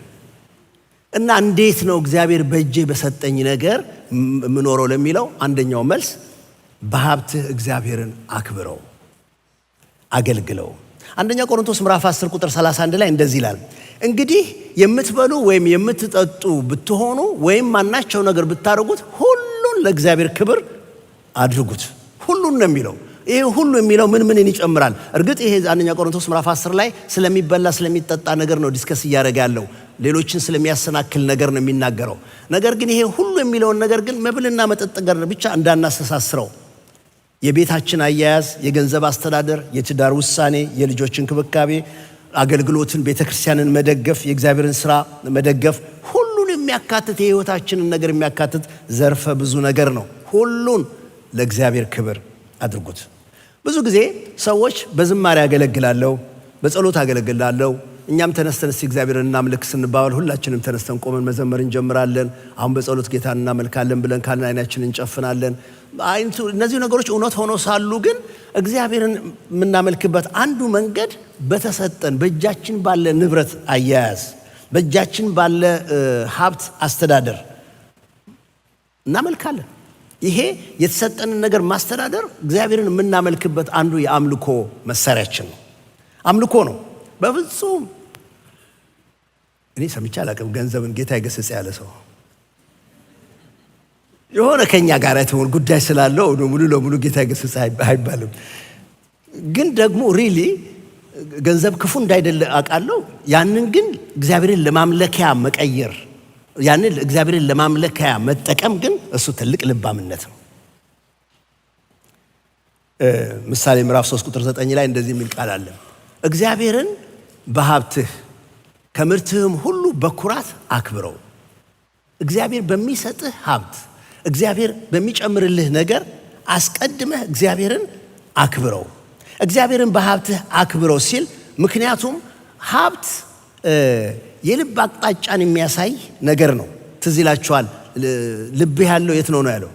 እና እንዴት ነው እግዚአብሔር በእጄ በሰጠኝ ነገር ምኖረው ለሚለው አንደኛው መልስ በሀብትህ እግዚአብሔርን አክብረው፣ አገልግለው። አንደኛ ቆሮንቶስ ምዕራፍ 10 ቁጥር 31 ላይ እንደዚህ ይላል፣ እንግዲህ የምትበሉ ወይም የምትጠጡ ብትሆኑ ወይም ማናቸው ነገር ብታደርጉት ሁሉን ለእግዚአብሔር ክብር አድርጉት። ሁሉን ነው የሚለው። ይሄ ሁሉ የሚለው ምንን ይጨምራል? እርግጥ ይሄ አንደኛ ቆሮንቶስ ምዕራፍ 10 ላይ ስለሚበላ ስለሚጠጣ ነገር ነው ዲስከስ እያደረገ ያለው። ሌሎችን ስለሚያሰናክል ነገር ነው የሚናገረው። ነገር ግን ይሄ ሁሉ የሚለውን ነገር ግን መብልና መጠጥ ጋር ብቻ እንዳናስተሳስረው፣ የቤታችን አያያዝ፣ የገንዘብ አስተዳደር፣ የትዳር ውሳኔ፣ የልጆች እንክብካቤ፣ አገልግሎትን፣ ቤተክርስቲያንን መደገፍ፣ የእግዚአብሔርን ስራ መደገፍ፣ ሁሉን የሚያካትት የህይወታችንን ነገር የሚያካትት ዘርፈ ብዙ ነገር ነው። ሁሉን ለእግዚአብሔር ክብር አድርጉት። ብዙ ጊዜ ሰዎች በዝማሬ አገለግላለሁ፣ በጸሎት አገለግላለሁ፣ እኛም ተነስተን እስቲ እግዚአብሔርን እናምልክ ስንባባል ሁላችንም ተነስተን ቆመን መዘመር እንጀምራለን። አሁን በጸሎት ጌታን እናመልካለን ብለን ካልን አይናችንን እንጨፍናለን። እነዚህ ነገሮች እውነት ሆኖ ሳሉ ግን እግዚአብሔርን የምናመልክበት አንዱ መንገድ በተሰጠን በእጃችን ባለ ንብረት አያያዝ፣ በእጃችን ባለ ሀብት አስተዳደር እናመልካለን። ይሄ የተሰጠንን ነገር ማስተዳደር እግዚአብሔርን የምናመልክበት አንዱ የአምልኮ መሳሪያችን ነው። አምልኮ ነው። በፍጹም እኔ ሰምቼ አላውቅም ገንዘብን ጌታ ይገስጽ ያለ ሰው የሆነ ከኛ ጋር የተሆነ ጉዳይ ስላለው ሙሉ ለሙሉ ጌታ ይገስጽ አይባልም። ግን ደግሞ ሪሊ ገንዘብ ክፉ እንዳይደለ አውቃለሁ። ያንን ግን እግዚአብሔርን ለማምለኪያ መቀየር፣ ያንን እግዚአብሔርን ለማምለኪያ መጠቀም ግን እሱ ትልቅ ልባምነት ነው። ምሳሌ ምዕራፍ 3 ቁጥር 9 ላይ እንደዚህ የሚል ቃል አለ፣ እግዚአብሔርን በሀብትህ ከምርትህም ሁሉ በኩራት አክብረው። እግዚአብሔር በሚሰጥህ ሀብት፣ እግዚአብሔር በሚጨምርልህ ነገር አስቀድመህ እግዚአብሔርን አክብረው። እግዚአብሔርን በሀብትህ አክብረው ሲል ምክንያቱም ሀብት የልብ አቅጣጫን የሚያሳይ ነገር ነው። ትዝ ይላችኋል፣ ልብህ ያለው የት ነው ያለው?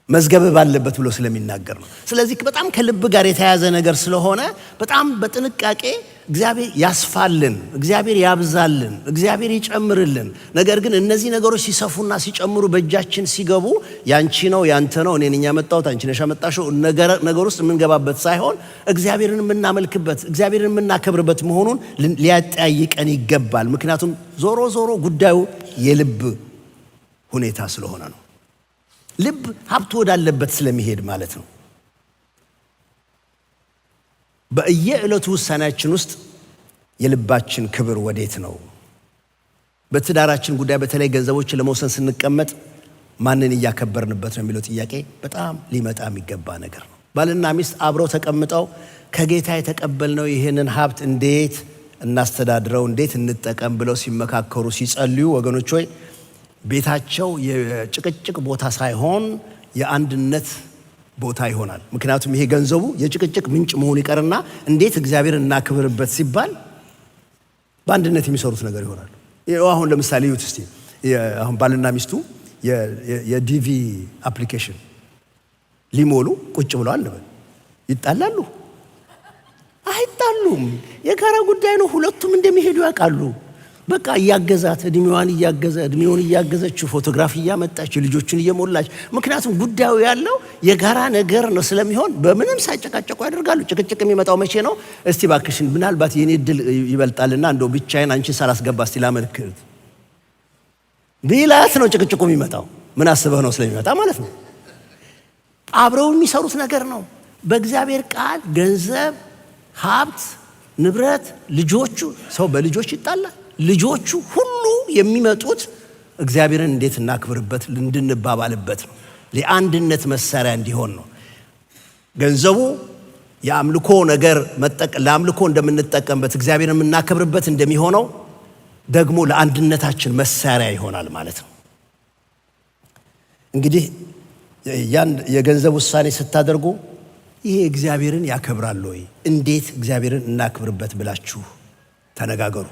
መዝገብ ባለበት ብሎ ስለሚናገር ነው። ስለዚህ በጣም ከልብ ጋር የተያያዘ ነገር ስለሆነ በጣም በጥንቃቄ እግዚአብሔር ያስፋልን፣ እግዚአብሔር ያብዛልን፣ እግዚአብሔር ይጨምርልን። ነገር ግን እነዚህ ነገሮች ሲሰፉና ሲጨምሩ በእጃችን ሲገቡ ያንቺ ነው ያንተ ነው እኔ ነኝ ያመጣሁት አንቺ ነሽ ያመጣሽው ነገር ውስጥ የምንገባበት ሳይሆን እግዚአብሔርን የምናመልክበት እግዚአብሔርን የምናከብርበት መሆኑን ሊያጠያይቀን ይገባል። ምክንያቱም ዞሮ ዞሮ ጉዳዩ የልብ ሁኔታ ስለሆነ ነው። ልብ ሀብት ወዳለበት ስለሚሄድ ማለት ነው። በየዕለቱ ውሳኔያችን ውስጥ የልባችን ክብር ወዴት ነው? በትዳራችን ጉዳይ በተለይ ገንዘቦችን ለመውሰን ስንቀመጥ ማንን እያከበርንበት ነው የሚለው ጥያቄ በጣም ሊመጣ የሚገባ ነገር ነው። ባልና ሚስት አብረው ተቀምጠው ከጌታ የተቀበልነው ይህንን ሀብት እንዴት እናስተዳድረው፣ እንዴት እንጠቀም ብለው ሲመካከሩ ሲጸልዩ፣ ወገኖች ሆይ ቤታቸው የጭቅጭቅ ቦታ ሳይሆን የአንድነት ቦታ ይሆናል። ምክንያቱም ይሄ ገንዘቡ የጭቅጭቅ ምንጭ መሆኑ ይቀርና እንዴት እግዚአብሔር እናክብርበት ሲባል በአንድነት የሚሰሩት ነገር ይሆናል። አሁን ለምሳሌ ዩት እስቲ አሁን ባልና ሚስቱ የዲቪ አፕሊኬሽን ሊሞሉ ቁጭ ብለዋል እንበል። ይጣላሉ? አይጣሉም። የጋራ ጉዳይ ነው። ሁለቱም እንደሚሄዱ ያውቃሉ። በቃ እያገዛት እድሜውን እያገዘችው ፎቶግራፍ እያመጣች ልጆቹን እየሞላች፣ ምክንያቱም ጉዳዩ ያለው የጋራ ነገር ነው ስለሚሆን በምንም ሳይጨቃጨቁ ያደርጋሉ። ጭቅጭቅ የሚመጣው መቼ ነው? እስቲ ባክሽን ምናልባት የኔ እድል ይበልጣልና እንደው ብቻዬን አንቺን ሳላስገባ እስቲ ላመልክት ቢላት ነው ጭቅጭቁ የሚመጣው። ምን አስበህ ነው ስለሚመጣ ማለት ነው። አብረው የሚሰሩት ነገር ነው። በእግዚአብሔር ቃል ገንዘብ፣ ሀብት፣ ንብረት፣ ልጆቹ ሰው በልጆች ይጣላል። ልጆቹ ሁሉ የሚመጡት እግዚአብሔርን እንዴት እናክብርበት እንድንባባልበት ነው። ለአንድነት መሳሪያ እንዲሆን ነው። ገንዘቡ የአምልኮ ነገር ለአምልኮ እንደምንጠቀምበት እግዚአብሔርን የምናከብርበት እንደሚሆነው ደግሞ ለአንድነታችን መሳሪያ ይሆናል ማለት ነው። እንግዲህ ያን የገንዘብ ውሳኔ ስታደርጉ ይሄ እግዚአብሔርን ያከብራል ወይ፣ እንዴት እግዚአብሔርን እናክብርበት ብላችሁ ተነጋገሩ።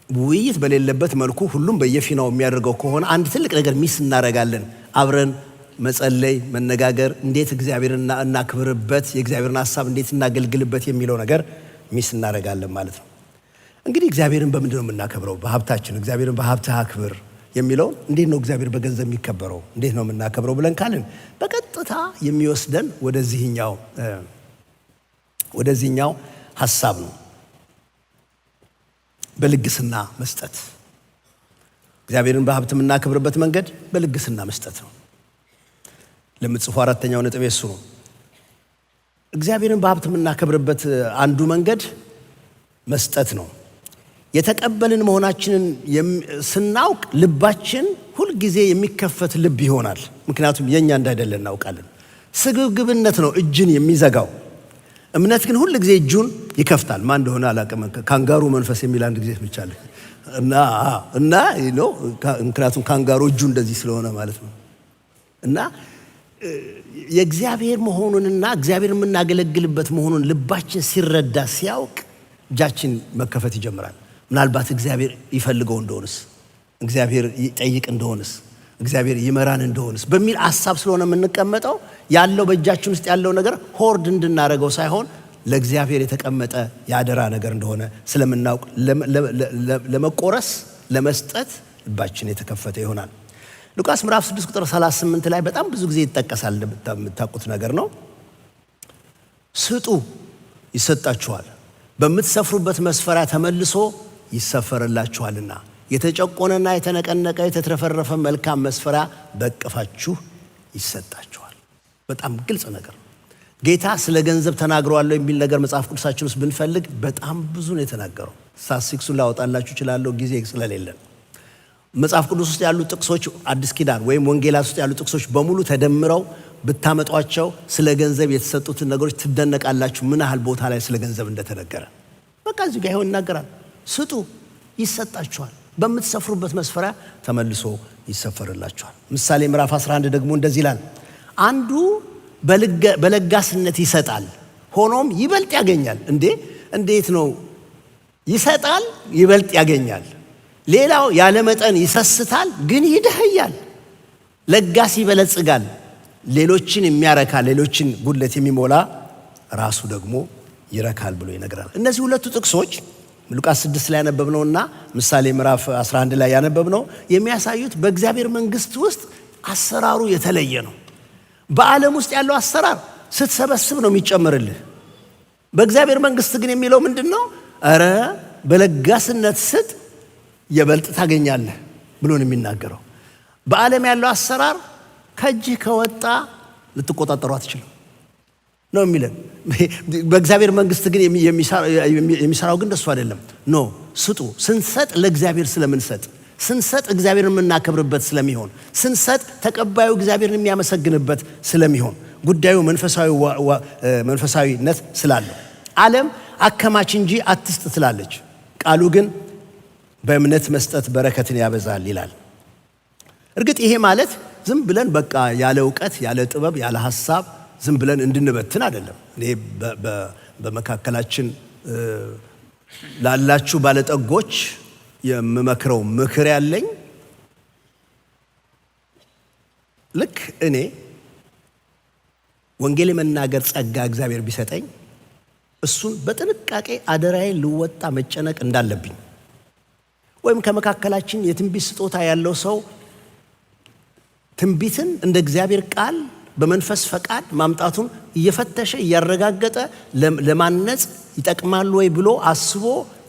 ውይይት በሌለበት መልኩ ሁሉም በየፊናው የሚያደርገው ከሆነ አንድ ትልቅ ነገር ሚስ እናደርጋለን። አብረን መጸለይ፣ መነጋገር፣ እንዴት እግዚአብሔርን እናክብርበት፣ የእግዚአብሔርን ሐሳብ እንዴት እናገልግልበት የሚለው ነገር ሚስ እናደርጋለን ማለት ነው። እንግዲህ እግዚአብሔርን በምንድን ነው የምናከብረው? በሀብታችን። እግዚአብሔርን በሀብትህ አክብር የሚለው እንዴት ነው እግዚአብሔር በገንዘብ የሚከበረው? እንዴት ነው የምናከብረው ብለን ካልን በቀጥታ የሚወስደን ወደዚህኛው ሐሳብ ነው። በልግስና መስጠት። እግዚአብሔርን በሀብት የምናከብርበት መንገድ በልግስና መስጠት ነው። ለምጽፎ አራተኛው ነጥብ እሱ ነው። እግዚአብሔርን በሀብት የምናከብርበት አንዱ መንገድ መስጠት ነው። የተቀበልን መሆናችንን ስናውቅ ልባችን ሁልጊዜ የሚከፈት ልብ ይሆናል። ምክንያቱም የኛ እንዳይደለ እናውቃለን። ስግብግብነት ነው እጅን የሚዘጋው። እምነት ግን ሁል ጊዜ እጁን ይከፍታል። ማን እንደሆነ አላውቅም። ካንጋሩ መንፈስ የሚል አንድ ጊዜ ብቻለ እና ምክንያቱም ካንጋሩ እጁ እንደዚህ ስለሆነ ማለት ነው። እና የእግዚአብሔር መሆኑንና እግዚአብሔር የምናገለግልበት መሆኑን ልባችን ሲረዳ ሲያውቅ እጃችን መከፈት ይጀምራል። ምናልባት እግዚአብሔር ይፈልገው እንደሆንስ፣ እግዚአብሔር ይጠይቅ እንደሆንስ፣ እግዚአብሔር ይመራን እንደሆንስ በሚል ሐሳብ ስለሆነ የምንቀመጠው ያለው በእጃችን ውስጥ ያለው ነገር ሆርድ እንድናደርገው ሳይሆን ለእግዚአብሔር የተቀመጠ ያደራ ነገር እንደሆነ ስለምናውቅ ለመቆረስ ለመስጠት ልባችን የተከፈተ ይሆናል። ሉቃስ ምዕራፍ 6 ቁጥር 38 ላይ በጣም ብዙ ጊዜ ይጠቀሳል። የምታውቁት ነገር ነው። ስጡ ይሰጣችኋል፣ በምትሰፍሩበት መስፈሪያ ተመልሶ ይሰፈርላችኋልና፣ የተጨቆነና የተነቀነቀ የተትረፈረፈ መልካም መስፈሪያ በእቅፋችሁ ይሰጣችኋል። በጣም ግልጽ ነገር ነው። ጌታ ስለ ገንዘብ ተናግሯለሁ የሚል ነገር መጽሐፍ ቅዱሳችን ውስጥ ብንፈልግ በጣም ብዙ ነው የተናገረው። ስታትስቲክሱን ላወጣላችሁ እችላለሁ ጊዜ ስለሌለን። መጽሐፍ ቅዱስ ውስጥ ያሉ ጥቅሶች አዲስ ኪዳን ወይም ወንጌላት ውስጥ ያሉ ጥቅሶች በሙሉ ተደምረው ብታመጧቸው ስለ ገንዘብ የተሰጡትን ነገሮች ትደነቃላችሁ፣ ምን ያህል ቦታ ላይ ስለ ገንዘብ እንደተነገረ። በቃ እዚህ ጋር ይሆን ይናገራል። ስጡ ይሰጣችኋል፣ በምትሰፍሩበት መስፈሪያ ተመልሶ ይሰፈርላችኋል። ምሳሌ ምዕራፍ 11 ደግሞ እንደዚህ ይላል፣ አንዱ በለጋስነት ይሰጣል፣ ሆኖም ይበልጥ ያገኛል። እንዴት ነው? ይሰጣል፣ ይበልጥ ያገኛል። ሌላው ያለ መጠን ይሰስታል፣ ግን ይደህያል። ለጋስ ይበለጽጋል። ሌሎችን የሚያረካ ሌሎችን ጉድለት የሚሞላ ራሱ ደግሞ ይረካል ብሎ ይነግራል። እነዚህ ሁለቱ ጥቅሶች ሉቃስ 6 ላይ ያነበብነውና ምሳሌ ምዕራፍ 11 ላይ ያነበብነው የሚያሳዩት በእግዚአብሔር መንግስት ውስጥ አሰራሩ የተለየ ነው። በዓለም ውስጥ ያለው አሰራር ስትሰበስብ ነው የሚጨምርልህ። በእግዚአብሔር መንግስት ግን የሚለው ምንድነው? አረ በለጋስነት ስጥ የበልጥ ታገኛለህ ብሎ ነው የሚናገረው። በዓለም ያለው አሰራር ከእጅህ ከወጣ ልትቆጣጠሩ አትችልም ነው የሚለን። በእግዚአብሔር መንግስት ግን የሚሰራው ግን ደሱ አይደለም። ኖ ስጡ። ስንሰጥ ለእግዚአብሔር ስለምንሰጥ፣ ስንሰጥ እግዚአብሔርን የምናከብርበት ስለሚሆን፣ ስንሰጥ ተቀባዩ እግዚአብሔርን የሚያመሰግንበት ስለሚሆን ጉዳዩ መንፈሳዊነት ስላለው። ዓለም አከማች እንጂ አትስጥ ትላለች፣ ቃሉ ግን በእምነት መስጠት በረከትን ያበዛል ይላል። እርግጥ ይሄ ማለት ዝም ብለን በቃ ያለ እውቀት ያለ ጥበብ ያለ ሐሳብ ዝም ብለን እንድንበትን አይደለም። እኔ በመካከላችን ላላችሁ ባለጠጎች የምመክረው ምክር ያለኝ ልክ እኔ ወንጌል የመናገር ጸጋ እግዚአብሔር ቢሰጠኝ እሱን በጥንቃቄ አደራዬን ልወጣ መጨነቅ እንዳለብኝ፣ ወይም ከመካከላችን የትንቢት ስጦታ ያለው ሰው ትንቢትን እንደ እግዚአብሔር ቃል በመንፈስ ፈቃድ ማምጣቱን እየፈተሸ እያረጋገጠ ለማነጽ ይጠቅማል ወይ ብሎ አስቦ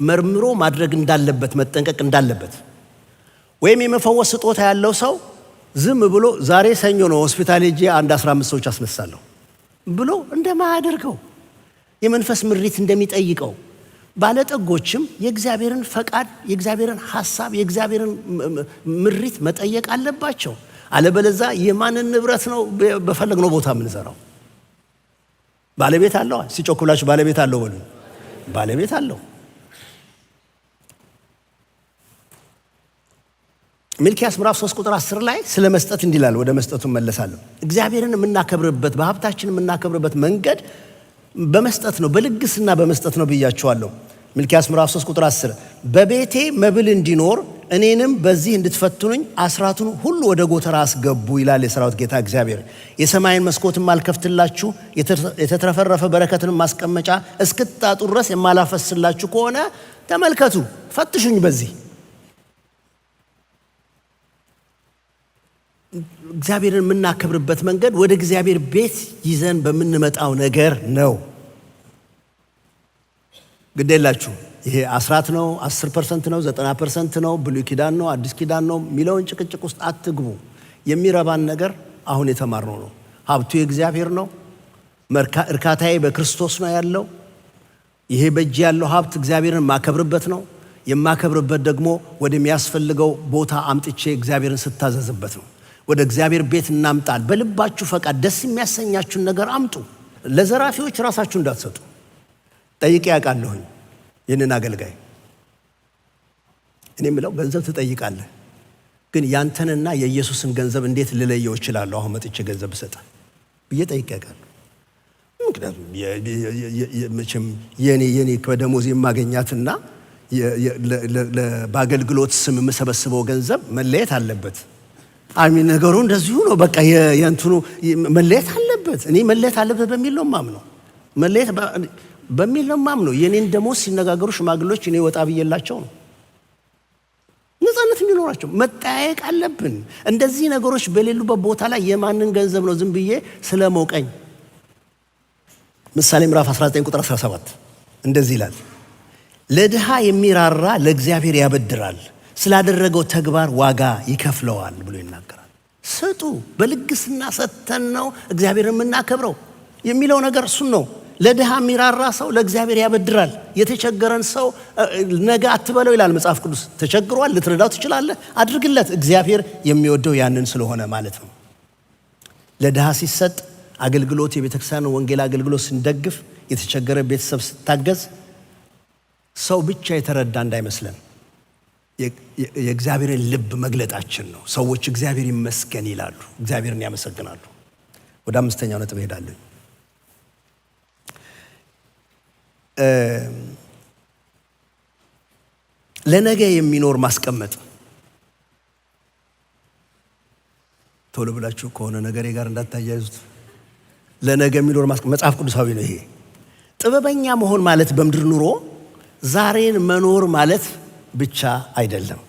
መርምሮ ማድረግ እንዳለበት መጠንቀቅ እንዳለበት፣ ወይም የመፈወስ ስጦታ ያለው ሰው ዝም ብሎ ዛሬ ሰኞ ነው ሆስፒታል ሄጄ 15 ሰዎች አስነሳለሁ ብሎ እንደማያደርገው የመንፈስ ምሪት እንደሚጠይቀው ባለጠጎችም የእግዚአብሔርን ፈቃድ የእግዚአብሔርን ሐሳብ የእግዚአብሔርን ምሪት መጠየቅ አለባቸው። አለበለዚያ የማንን ንብረት ነው በፈለግነው ቦታ የምንዘራው? ባለቤት አለው። ሲጮኩላችሁ ባለቤት አለው በሉ። ባለቤት አለው። ሚልክያስ ምዕራፍ 3 ቁጥር 10 ላይ ስለ መስጠት እንዲላል። ወደ መስጠቱ መለሳለሁ። እግዚአብሔርን የምናከብርበት በሀብታችን የምናከብርበት መንገድ በመስጠት ነው፣ በልግስና በመስጠት ነው ብያቸዋለሁ። ሚልክያስ ምዕራፍ 3 ቁጥር 10 በቤቴ መብል እንዲኖር እኔንም በዚህ እንድትፈትኑኝ አስራቱን ሁሉ ወደ ጎተራ አስገቡ ይላል የሰራዊት ጌታ እግዚአብሔር። የሰማይን መስኮትም አልከፍትላችሁ የተትረፈረፈ በረከትን ማስቀመጫ እስክታጡ ድረስ የማላፈስላችሁ ከሆነ ተመልከቱ፣ ፈትሹኝ። በዚህ እግዚአብሔርን የምናከብርበት መንገድ ወደ እግዚአብሔር ቤት ይዘን በምንመጣው ነገር ነው። ግዴላችሁ ይሄ አስራት ነው፣ 10% ነው፣ 90% ነው፣ ብሉይ ኪዳን ነው፣ አዲስ ኪዳን ነው የሚለውን ጭቅጭቅ ውስጥ አትግቡ። የሚረባን ነገር አሁን የተማርነው ነው። ሀብቱ የእግዚአብሔር ነው። እርካታዬ በክርስቶስ ነው ያለው። ይሄ በእጅ ያለው ሀብት እግዚአብሔርን ማከብርበት ነው። የማከብርበት ደግሞ ወደሚያስፈልገው ቦታ አምጥቼ እግዚአብሔርን ስታዘዝበት ነው። ወደ እግዚአብሔር ቤት እናምጣል። በልባችሁ ፈቃድ ደስ የሚያሰኛችሁን ነገር አምጡ። ለዘራፊዎች ራሳችሁ እንዳትሰጡ ጠይቄ ያውቃለሁኝ። ይህንን አገልጋይ እኔ የምለው ገንዘብ ትጠይቃለህ፣ ግን ያንተንና የኢየሱስን ገንዘብ እንዴት ልለየው እችላለሁ? አሁን መጥቼ ገንዘብ ብሰጥ ብዬ ጠይቄ ያውቃለሁ። ምክንያቱም መቼም የኔ ከደሞዝ የማገኛትና በአገልግሎት ስም የምሰበስበው ገንዘብ መለየት አለበት። አሚን ነገሩ እንደዚሁ ነው። በቃ የእንትኑ መለየት አለበት። እኔ መለየት አለበት በሚል ነው ማምነው። መለየት በሚል ነው ማምነው። የኔን ደሞዝ ሲነጋገሩ ሽማግሌዎች እኔ ወጣ ብዬላቸው ነው። ነፃነት እንዲኖራቸው መጠያየቅ አለብን። እንደዚህ ነገሮች በሌሉበት ቦታ ላይ የማንን ገንዘብ ነው ዝም ብዬ ስለመውቀኝ? ምሳሌ ምዕራፍ 19 ቁጥር 17 እንደዚህ ይላል፣ ለድሃ የሚራራ ለእግዚአብሔር ያበድራል፣ ስላደረገው ተግባር ዋጋ ይከፍለዋል ብሎ ይናገራል። ስጡ። በልግስና ሰጥተን ነው እግዚአብሔርን የምናከብረው የሚለው ነገር እሱን ነው። ለድሃ የሚራራ ሰው ለእግዚአብሔር ያበድራል። የተቸገረን ሰው ነገ አትበለው ይላል መጽሐፍ ቅዱስ። ተቸግሯል፣ ልትረዳው ትችላለህ፣ አድርግለት። እግዚአብሔር የሚወደው ያንን ስለሆነ ማለት ነው። ለድሃ ሲሰጥ አገልግሎት፣ የቤተክርስቲያን ወንጌል አገልግሎት ስንደግፍ፣ የተቸገረ ቤተሰብ ስታገዝ ሰው ብቻ የተረዳ እንዳይመስለን የእግዚአብሔርን ልብ መግለጣችን ነው። ሰዎች እግዚአብሔር ይመስገን ይላሉ፣ እግዚአብሔርን ያመሰግናሉ። ወደ አምስተኛው ነጥብ እሄዳለሁ። ለነገ የሚኖር ማስቀመጥ። ቶሎ ብላችሁ ከሆነ ነገሬ ጋር እንዳታያይዙት። ለነገ የሚኖር መጽሐፍ ቅዱሳዊ ነው ይሄ። ጥበበኛ መሆን ማለት በምድር ኑሮ ዛሬን መኖር ማለት ብቻ አይደለም።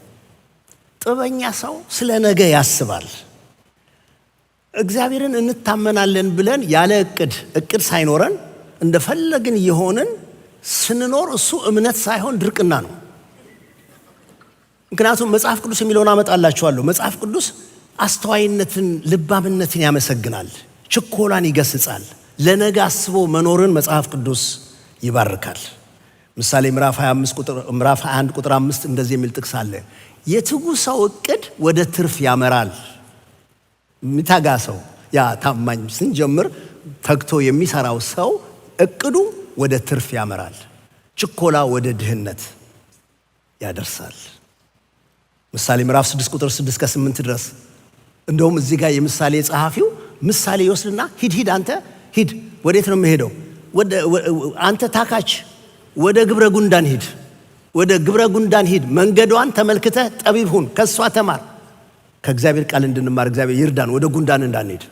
ጥበበኛ ሰው ስለ ነገ ያስባል። እግዚአብሔርን እንታመናለን ብለን ያለ እቅድ ሳይኖረን እንደፈለግን እየሆንን ስንኖር እሱ እምነት ሳይሆን ድርቅና ነው። ምክንያቱም መጽሐፍ ቅዱስ የሚለውን አመጣላችኋለሁ። መጽሐፍ ቅዱስ አስተዋይነትን፣ ልባምነትን ያመሰግናል፣ ችኮላን ይገስጻል። ለነገ አስቦ መኖርን መጽሐፍ ቅዱስ ይባርካል። ምሳሌ ምዕራፍ 21 ቁጥር 5 እንደዚህ የሚል ጥቅስ አለ። የትጉ ሰው እቅድ ወደ ትርፍ ያመራል። የሚተጋ ሰው፣ ያ ታማኝ ስንጀምር ተግቶ የሚሰራው ሰው እቅዱ ወደ ትርፍ ያመራል፣ ችኮላ ወደ ድህነት ያደርሳል። ምሳሌ ምዕራፍ 6 ቁጥር 6 ከ8 ድረስ እንደውም እዚህ ጋር የምሳሌ ጸሐፊው ምሳሌ ይወስድና ሂድ አንተ ሂድ። ወዴት ነው የምሄደው? አንተ ታካች ወደ ግብረ ጉንዳን ሂድ፣ ወደ ግብረ ጉንዳን ሂድ። መንገዷን ተመልክተህ ጠቢብ ሁን፣ ከሷ ተማር። ከእግዚአብሔር ቃል እንድንማር እግዚአብሔር ይርዳን፣ ወደ ጉንዳን እንዳንሄድ።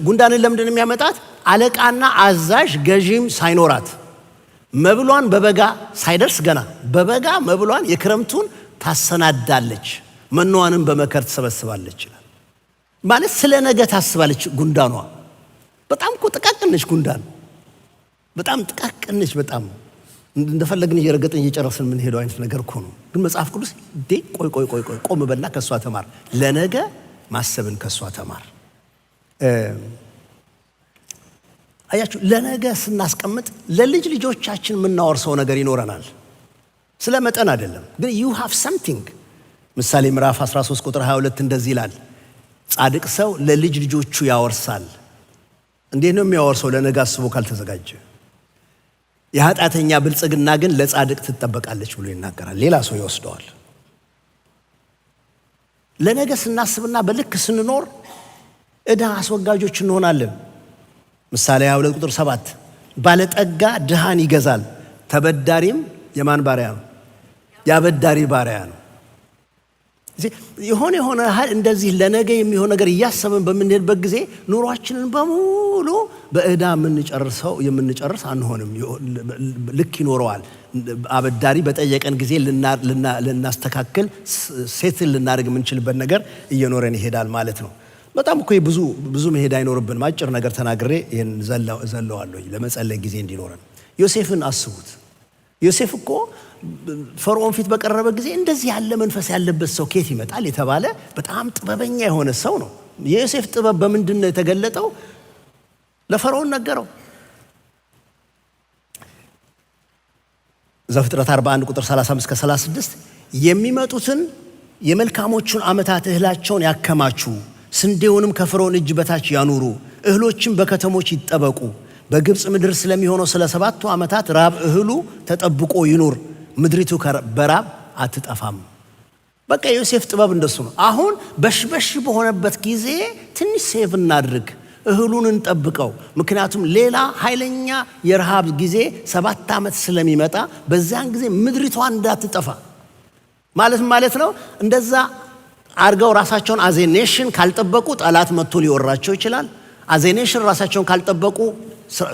ጉንዳንን ለምንድን የሚያመጣት? አለቃና አዛዥ ገዢም ሳይኖራት መብሏን በበጋ ሳይደርስ ገና በበጋ መብሏን የክረምቱን ታሰናዳለች፣ መኖዋንም በመከር ትሰበስባለች ይላል። ማለት ስለ ነገ ታስባለች። ጉንዳኗ በጣም እኮ ጥቃቅን ነች። ጉንዳን በጣም ጥቃቅን ነች። በጣም እንደፈለግን እየረገጥን እየጨረስን የምንሄደው አይነት ነገር እኮ ነው። ግን መጽሐፍ ቅዱስ ቆይ ቆም በልና ከሷ ተማር፣ ለነገ ማሰብን ከሷ ተማር። አያችሁ፣ ለነገ ስናስቀምጥ ለልጅ ልጆቻችን የምናወርሰው ነገር ይኖረናል። ስለ መጠን አይደለም፣ ግን you have something። ምሳሌ ምዕራፍ 13 ቁጥር 22 እንደዚህ ይላል፣ ጻድቅ ሰው ለልጅ ልጆቹ ያወርሳል። እንዴት ነው የሚያወርሰው? ለነገ አስቦ ካልተዘጋጀ። የኃጢአተኛ ብልጽግና ግን ለጻድቅ ትጠበቃለች ብሎ ይናገራል። ሌላ ሰው ይወስደዋል። ለነገ ስናስብና በልክ ስንኖር ዕዳ አስወጋጆች እንሆናለን። ምሳሌ 22 ቁጥር 7 ባለጠጋ ድሃን ይገዛል፣ ተበዳሪም የማን ባሪያ ነው? ያበዳሪ ባሪያ ነው። የሆነ እንደዚህ ለነገ የሚሆን ነገር እያሰብን በምንሄድበት ጊዜ ኑሯችንን በሙሉ በዕዳ የምንጨርስ አንሆንም። ልክ ይኖረዋል። አበዳሪ በጠየቀን ጊዜ ልናስተካክል ሴትን ልናደርግ የምንችልበት ነገር እየኖረን ይሄዳል ማለት ነው። በጣም እኮ ብዙ መሄድ አይኖርብንም። አጭር ነገር ተናግሬ ይህን ዘለዋለሁ ለመጸለይ ጊዜ እንዲኖረን። ዮሴፍን አስቡት። ዮሴፍ እኮ ፈርዖን ፊት በቀረበ ጊዜ እንደዚህ ያለ መንፈስ ያለበት ሰው ከየት ይመጣል የተባለ በጣም ጥበበኛ የሆነ ሰው ነው። የዮሴፍ ጥበብ በምንድን ነው የተገለጠው? ለፈርዖን ነገረው። ዘፍጥረት 41 ቁጥር 35 ከ36 የሚመጡትን የመልካሞቹን ዓመታት እህላቸውን ያከማቹ፣ ስንዴውንም ከፈርዖን እጅ በታች ያኑሩ፣ እህሎችም በከተሞች ይጠበቁ። በግብፅ ምድር ስለሚሆነው ስለ 7 ዓመታት ራብ እህሉ ተጠብቆ ይኑር፣ ምድሪቱ በራብ አትጠፋም። በቃ የዮሴፍ ጥበብ እንደሱ ነው። አሁን በሽበሽ በሆነበት ጊዜ ትንሽ ሴቭ እናድርግ፣ እህሉን እንጠብቀው። ምክንያቱም ሌላ ኃይለኛ የረሃብ ጊዜ 7 ዓመት ስለሚመጣ በዚያን ጊዜ ምድሪቷ እንዳትጠፋ ማለት ነው። እንደዛ አርገው ራሳቸውን አዜ ኔሽን ካልጠበቁ ጠላት መጥቶ ሊወራቸው ይችላል። አዜ ኔሽን ራሳቸውን ካልጠበቁ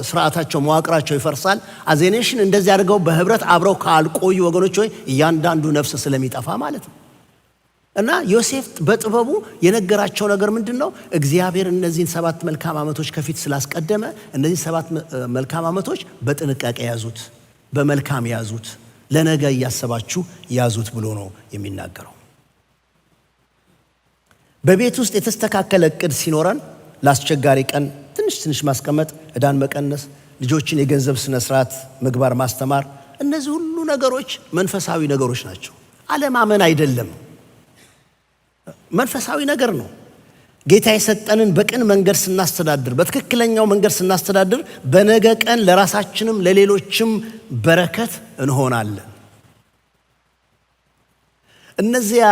ስርዓታቸው መዋቅራቸው ይፈርሳል። አዜ ኔሽን እንደዚህ አድርገው በህብረት አብረው ካልቆዩ ወገኖች ሆይ እያንዳንዱ ነፍስ ስለሚጠፋ ማለት ነው። እና ዮሴፍ በጥበቡ የነገራቸው ነገር ምንድን ነው? እግዚአብሔር እነዚህን 7 መልካም ዓመቶች ከፊት ስላስቀደመ እነዚህ 7 መልካም ዓመቶች በጥንቃቄ ያዙት፣ በመልካም ያዙት፣ ለነገ እያሰባችሁ ያዙት ብሎ ነው የሚናገረው። በቤት ውስጥ የተስተካከለ እቅድ ሲኖረን ለአስቸጋሪ ቀን ትንሽ ማስቀመጥ፣ ዕዳን መቀነስ፣ ልጆችን የገንዘብ ስነ ስርዓት ምግባር ማስተማር፣ እነዚህ ሁሉ ነገሮች መንፈሳዊ ነገሮች ናቸው። አለማመን አይደለም፣ መንፈሳዊ ነገር ነው። ጌታ የሰጠንን በቅን መንገድ ስናስተዳድር፣ በትክክለኛው መንገድ ስናስተዳድር በነገ ቀን ለራሳችንም ለሌሎችም በረከት እንሆናለን። እነዚያ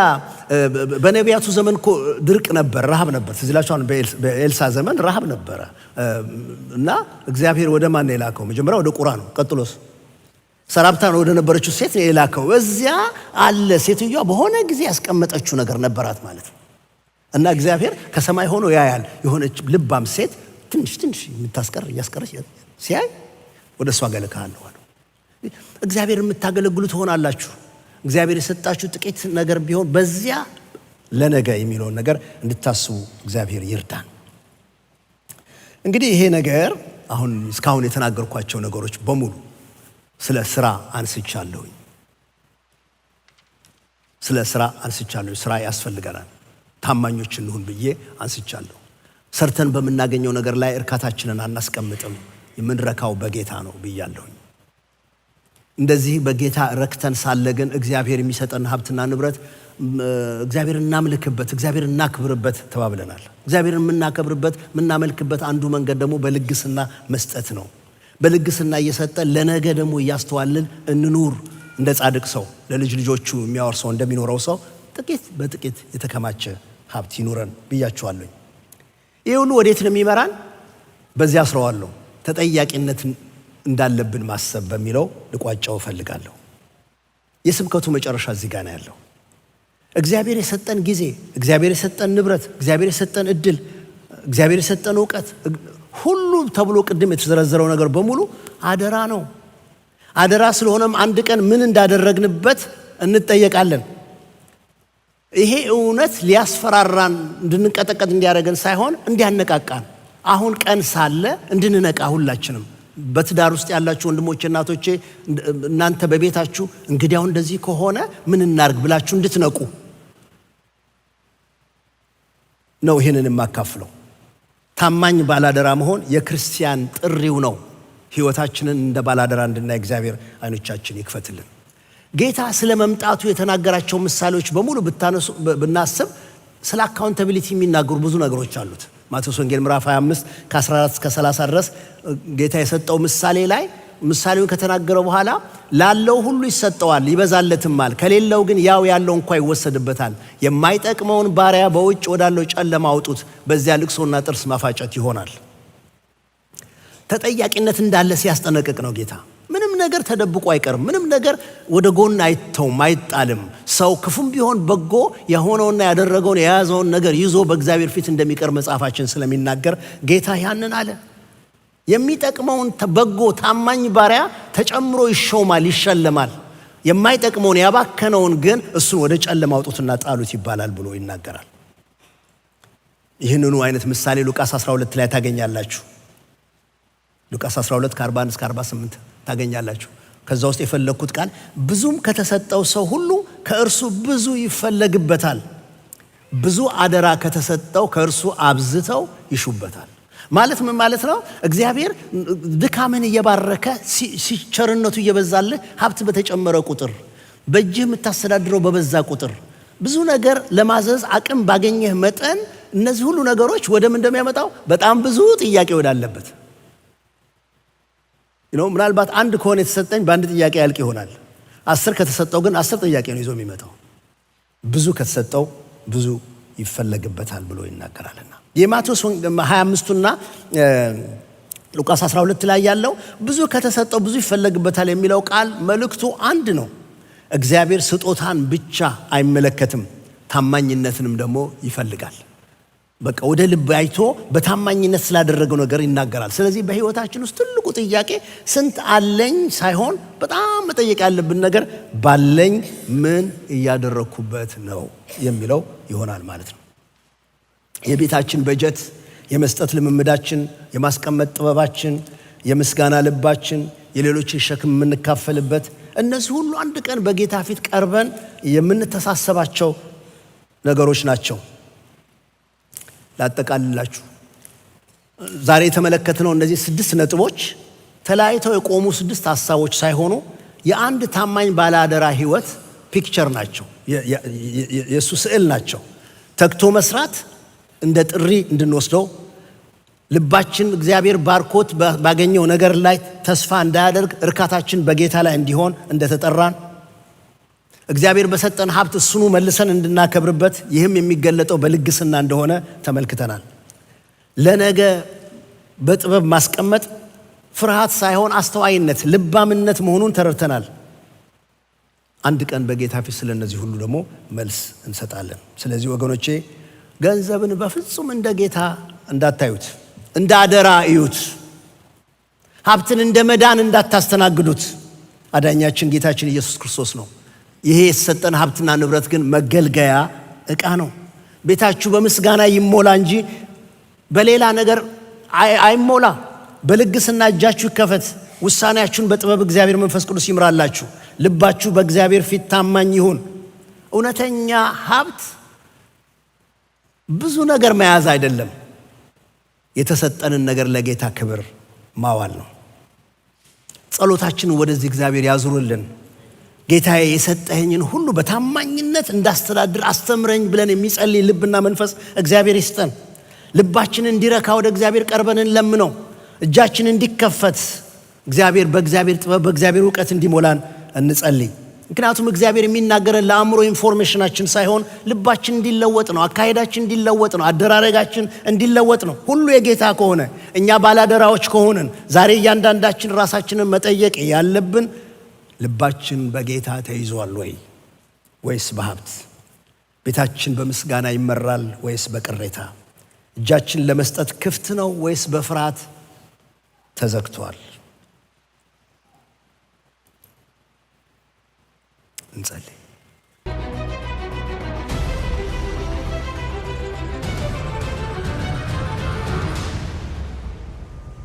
በነቢያቱ ዘመን እኮ ድርቅ ነበር፣ ረሃብ ነበር። ትዝ ይላችኋል። በኤልሳ ዘመን ረሃብ ነበረ እና እግዚአብሔር ወደ ማን ነው የላከው? መጀመሪያ ወደ ቁራ ነው። ቀጥሎስ ሰራፕታ ነው ወደ ነበረችው ሴት ነው የላከው። እዚያ አለ ሴትዮዋ በሆነ ጊዜ ያስቀመጠችው ነገር ነበራት ማለት ነው። እና እግዚአብሔር ከሰማይ ሆኖ ያያል። የሆነች ልባም ሴት ትንሽ የምታስቀር እያስቀረች ሲያይ ወደ እሷ እልክሃለሁ አለው። እግዚአብሔር የምታገለግሉ ትሆናላችሁ። እግዚአብሔር የሰጣችሁ ጥቂት ነገር ቢሆን በዚያ ለነገ የሚለውን ነገር እንድታስቡ እግዚአብሔር ይርዳን። እንግዲህ ይሄ ነገር አሁን እስካሁን የተናገርኳቸው ነገሮች በሙሉ ስለ ስራ አንስቻለሁ። ስራ ያስፈልገናል፣ ታማኞች እንሁን ብዬ አንስቻለሁ። ሰርተን በምናገኘው ነገር ላይ እርካታችንን አናስቀምጥም፣ የምንረካው በጌታ ነው ብያለሁ። እንደዚህ በጌታ ረክተን ሳለ ግን እግዚአብሔር የሚሰጠን ሀብትና ንብረት እግዚአብሔርን እናምልክበት፣ እግዚአብሔርን እናክብርበት ተባብለናል። እግዚአብሔርን የምናከብርበት የምናመልክበት አንዱ መንገድ ደግሞ በልግስና መስጠት ነው። በልግስና እየሰጠን ለነገ ደግሞ እያስተዋልን እንኑር። እንደ ጻድቅ ሰው ለልጅ ልጆቹ የሚያወርሰው እንደሚኖረው ሰው ጥቂት በጥቂት የተከማቸ ሀብት ይኑረን ብያችኋለሁ። ይህ ሁሉ ወዴት ነው የሚመራን? በዚያ አስረዋለሁ። ተጠያቂነት እንዳለብን ማሰብ በሚለው ልቋጫው እፈልጋለሁ። የስብከቱ መጨረሻ እዚህ ጋር ነው ያለው። እግዚአብሔር የሰጠን ጊዜ፣ እግዚአብሔር የሰጠን ንብረት፣ እግዚአብሔር የሰጠን እድል፣ እግዚአብሔር የሰጠን እውቀት ሁሉ ተብሎ ቅድም የተዘረዘረው ነገር በሙሉ አደራ ነው። አደራ ስለሆነም አንድ ቀን ምን እንዳደረግንበት እንጠየቃለን። ይሄ እውነት ሊያስፈራራን እንድንቀጠቀጥ እንዲያደርገን ሳይሆን እንዲያነቃቃን፣ አሁን ቀን ሳለ እንድንነቃ ሁላችንም በትዳር ውስጥ ያላችሁ ወንድሞቼ እናቶቼ፣ እናንተ በቤታችሁ እንግዲያው እንደዚህ ከሆነ ምን እናርግ ብላችሁ እንድትነቁ ነው ይሄንን የማካፍለው። ታማኝ ባላደራ መሆን የክርስቲያን ጥሪው ነው። ህይወታችንን እንደ ባላደራ እንድናይ እግዚአብሔር አይኖቻችን ይክፈትልን። ጌታ ስለ መምጣቱ የተናገራቸው ምሳሌዎች በሙሉ ብናስብ ስለ አካውንታቢሊቲ የሚናገሩ ብዙ ነገሮች አሉት። ማቴዎስ ወንጌል ምዕራፍ 25 ከ14 እስከ 30 ድረስ ጌታ የሰጠው ምሳሌ ላይ ምሳሌውን ከተናገረ በኋላ ላለው ሁሉ ይሰጠዋል ይበዛለትማል፣ ከሌለው ግን ያው ያለው እንኳን ይወሰድበታል። የማይጠቅመውን ባሪያ በውጭ ወዳለው ጨለማ አውጡት፣ በዚያ ልቅሶና ጥርስ ማፋጨት ይሆናል። ተጠያቂነት እንዳለ ሲያስጠነቅቅ ነው ጌታ። ምንም ነገር ተደብቆ አይቀርም። ምንም ነገር ወደ ጎን አይተውም፣ አይጣልም። ሰው ክፉም ቢሆን በጎ የሆነውና ያደረገውን የያዘውን ነገር ይዞ በእግዚአብሔር ፊት እንደሚቀር መጽሐፋችን ስለሚናገር ጌታ ያንን አለ። የሚጠቅመውን በጎ ታማኝ ባሪያ ተጨምሮ ይሾማል፣ ይሸለማል። የማይጠቅመውን ያባከነውን ግን እሱን ወደ ጨለማ አውጡትና ጣሉት ይባላል ብሎ ይናገራል። ይህንኑ አይነት ምሳሌ ሉቃስ 12 ላይ ታገኛላችሁ። ሉቃስ 12 ከ41 እስከ 48 ታገኛላችሁ። ከዛ ውስጥ የፈለግኩት ቃል ብዙም ከተሰጠው ሰው ሁሉ ከእርሱ ብዙ ይፈለግበታል፣ ብዙ አደራ ከተሰጠው ከእርሱ አብዝተው ይሹበታል። ማለት ምን ማለት ነው? እግዚአብሔር ድካምን እየባረከ ቸርነቱ እየበዛልህ ሀብት በተጨመረ ቁጥር፣ በእጅህ የምታስተዳድረው በበዛ ቁጥር፣ ብዙ ነገር ለማዘዝ አቅም ባገኘህ መጠን እነዚህ ሁሉ ነገሮች ወደ ምን እንደሚያመጣው በጣም ብዙ ጥያቄ ወዳለበት ምናልባት አንድ ከሆነ የተሰጠኝ በአንድ ጥያቄ ያልቅ ይሆናል። 10 ከተሰጠው ግን 10 ጥያቄ ነው ይዞ የሚመጣው። ብዙ ከተሰጠው ብዙ ይፈለግበታል ብሎ ይናገራልና የማቴዎስ 25ና ሉቃስ 12 ላይ ያለው ብዙ ከተሰጠው ብዙ ይፈለግበታል የሚለው ቃል መልእክቱ አንድ ነው። እግዚአብሔር ስጦታን ብቻ አይመለከትም፣ ታማኝነትንም ደግሞ ይፈልጋል። በቃ ወደ ልብ አይቶ በታማኝነት ስላደረገው ነገር ይናገራል። ስለዚህ በህይወታችን ውስጥ ትልቁ ጥያቄ ስንት አለኝ ሳይሆን በጣም መጠየቅ ያለብን ነገር ባለኝ ምን እያደረኩበት ነው የሚለው ይሆናል ማለት ነው። የቤታችን በጀት፣ የመስጠት ልምምዳችን፣ የማስቀመጥ ጥበባችን፣ የምስጋና ልባችን፣ የሌሎችን ሸክም የምንካፈልበት እነዚህ ሁሉ አንድ ቀን በጌታ ፊት ቀርበን የምንተሳሰባቸው ነገሮች ናቸው። ላጠቃልላችሁ ዛሬ የተመለከትነው እነዚህ 6 ነጥቦች ተለያይተው የቆሙ 6 ሐሳቦች ሳይሆኑ የአንድ ታማኝ ባለአደራ ህይወት ፒክቸር ናቸው፣ የእሱ ስዕል ናቸው። ተግቶ መስራት እንደ ጥሪ እንድንወስደው፣ ልባችን እግዚአብሔር ባርኮት ባገኘው ነገር ላይ ተስፋ እንዳያደርግ እርካታችን በጌታ ላይ እንዲሆን እንደተጠራን፣ እግዚአብሔር በሰጠን ሀብት እሱኑ መልሰን እንድናከብርበት ይህም የሚገለጠው በልግስና እንደሆነ ተመልክተናል። ለነገ በጥበብ ማስቀመጥ ፍርሃት ሳይሆን አስተዋይነት፣ ልባምነት መሆኑን ተረድተናል። አንድ ቀን በጌታ ፊት ስለነዚህ ሁሉ ደግሞ መልስ እንሰጣለን። ስለዚህ ወገኖቼ ገንዘብን በፍጹም እንደ ጌታ እንዳታዩት፣ እንደ አደራ እዩት። ሀብትን እንደ መዳን እንዳታስተናግዱት። አዳኛችን ጌታችን ኢየሱስ ክርስቶስ ነው። ይሄ የተሰጠን ሀብትና ንብረት ግን መገልገያ ዕቃ ነው። ቤታችሁ በምስጋና ይሞላ እንጂ በሌላ ነገር አይሞላ። በልግስና እጃችሁ ይከፈት። ውሳኔያችሁን በጥበብ እግዚአብሔር መንፈስ ቅዱስ ይምራላችሁ። ልባችሁ በእግዚአብሔር ፊት ታማኝ ይሁን። እውነተኛ ሀብት ብዙ ነገር መያዝ አይደለም፣ የተሰጠንን ነገር ለጌታ ክብር ማዋል ነው። ጸሎታችንን ወደዚህ እግዚአብሔር ያዙርልን። ጌታዬ የሰጠኸኝን ሁሉ በታማኝነት እንዳስተዳድር አስተምረኝ ብለን የሚጸልይ ልብና መንፈስ እግዚአብሔር ይስጠን። ልባችን እንዲረካ ወደ እግዚአብሔር ቀርበን እንለምነው። እጃችን እንዲከፈት እግዚአብሔር በእግዚአብሔር ጥበብ በእግዚአብሔር ዕውቀት እንዲሞላን እንጸልይ። ምክንያቱም እግዚአብሔር የሚናገረን ለአእምሮ ኢንፎርሜሽናችን ሳይሆን ልባችን እንዲለወጥ ነው። አካሄዳችን እንዲለወጥ ነው። አደራረጋችን እንዲለወጥ ነው። ሁሉ የጌታ ከሆነ እኛ ባላደራዎች ከሆንን ዛሬ እያንዳንዳችን ራሳችንን መጠየቅ ያለብን ልባችን በጌታ ተይዟል ወይስ በሀብት? ቤታችን በምስጋና ይመራል ወይስ በቅሬታ? እጃችን ለመስጠት ክፍት ነው ወይስ በፍርሃት ተዘግቷል? እንጸልይ።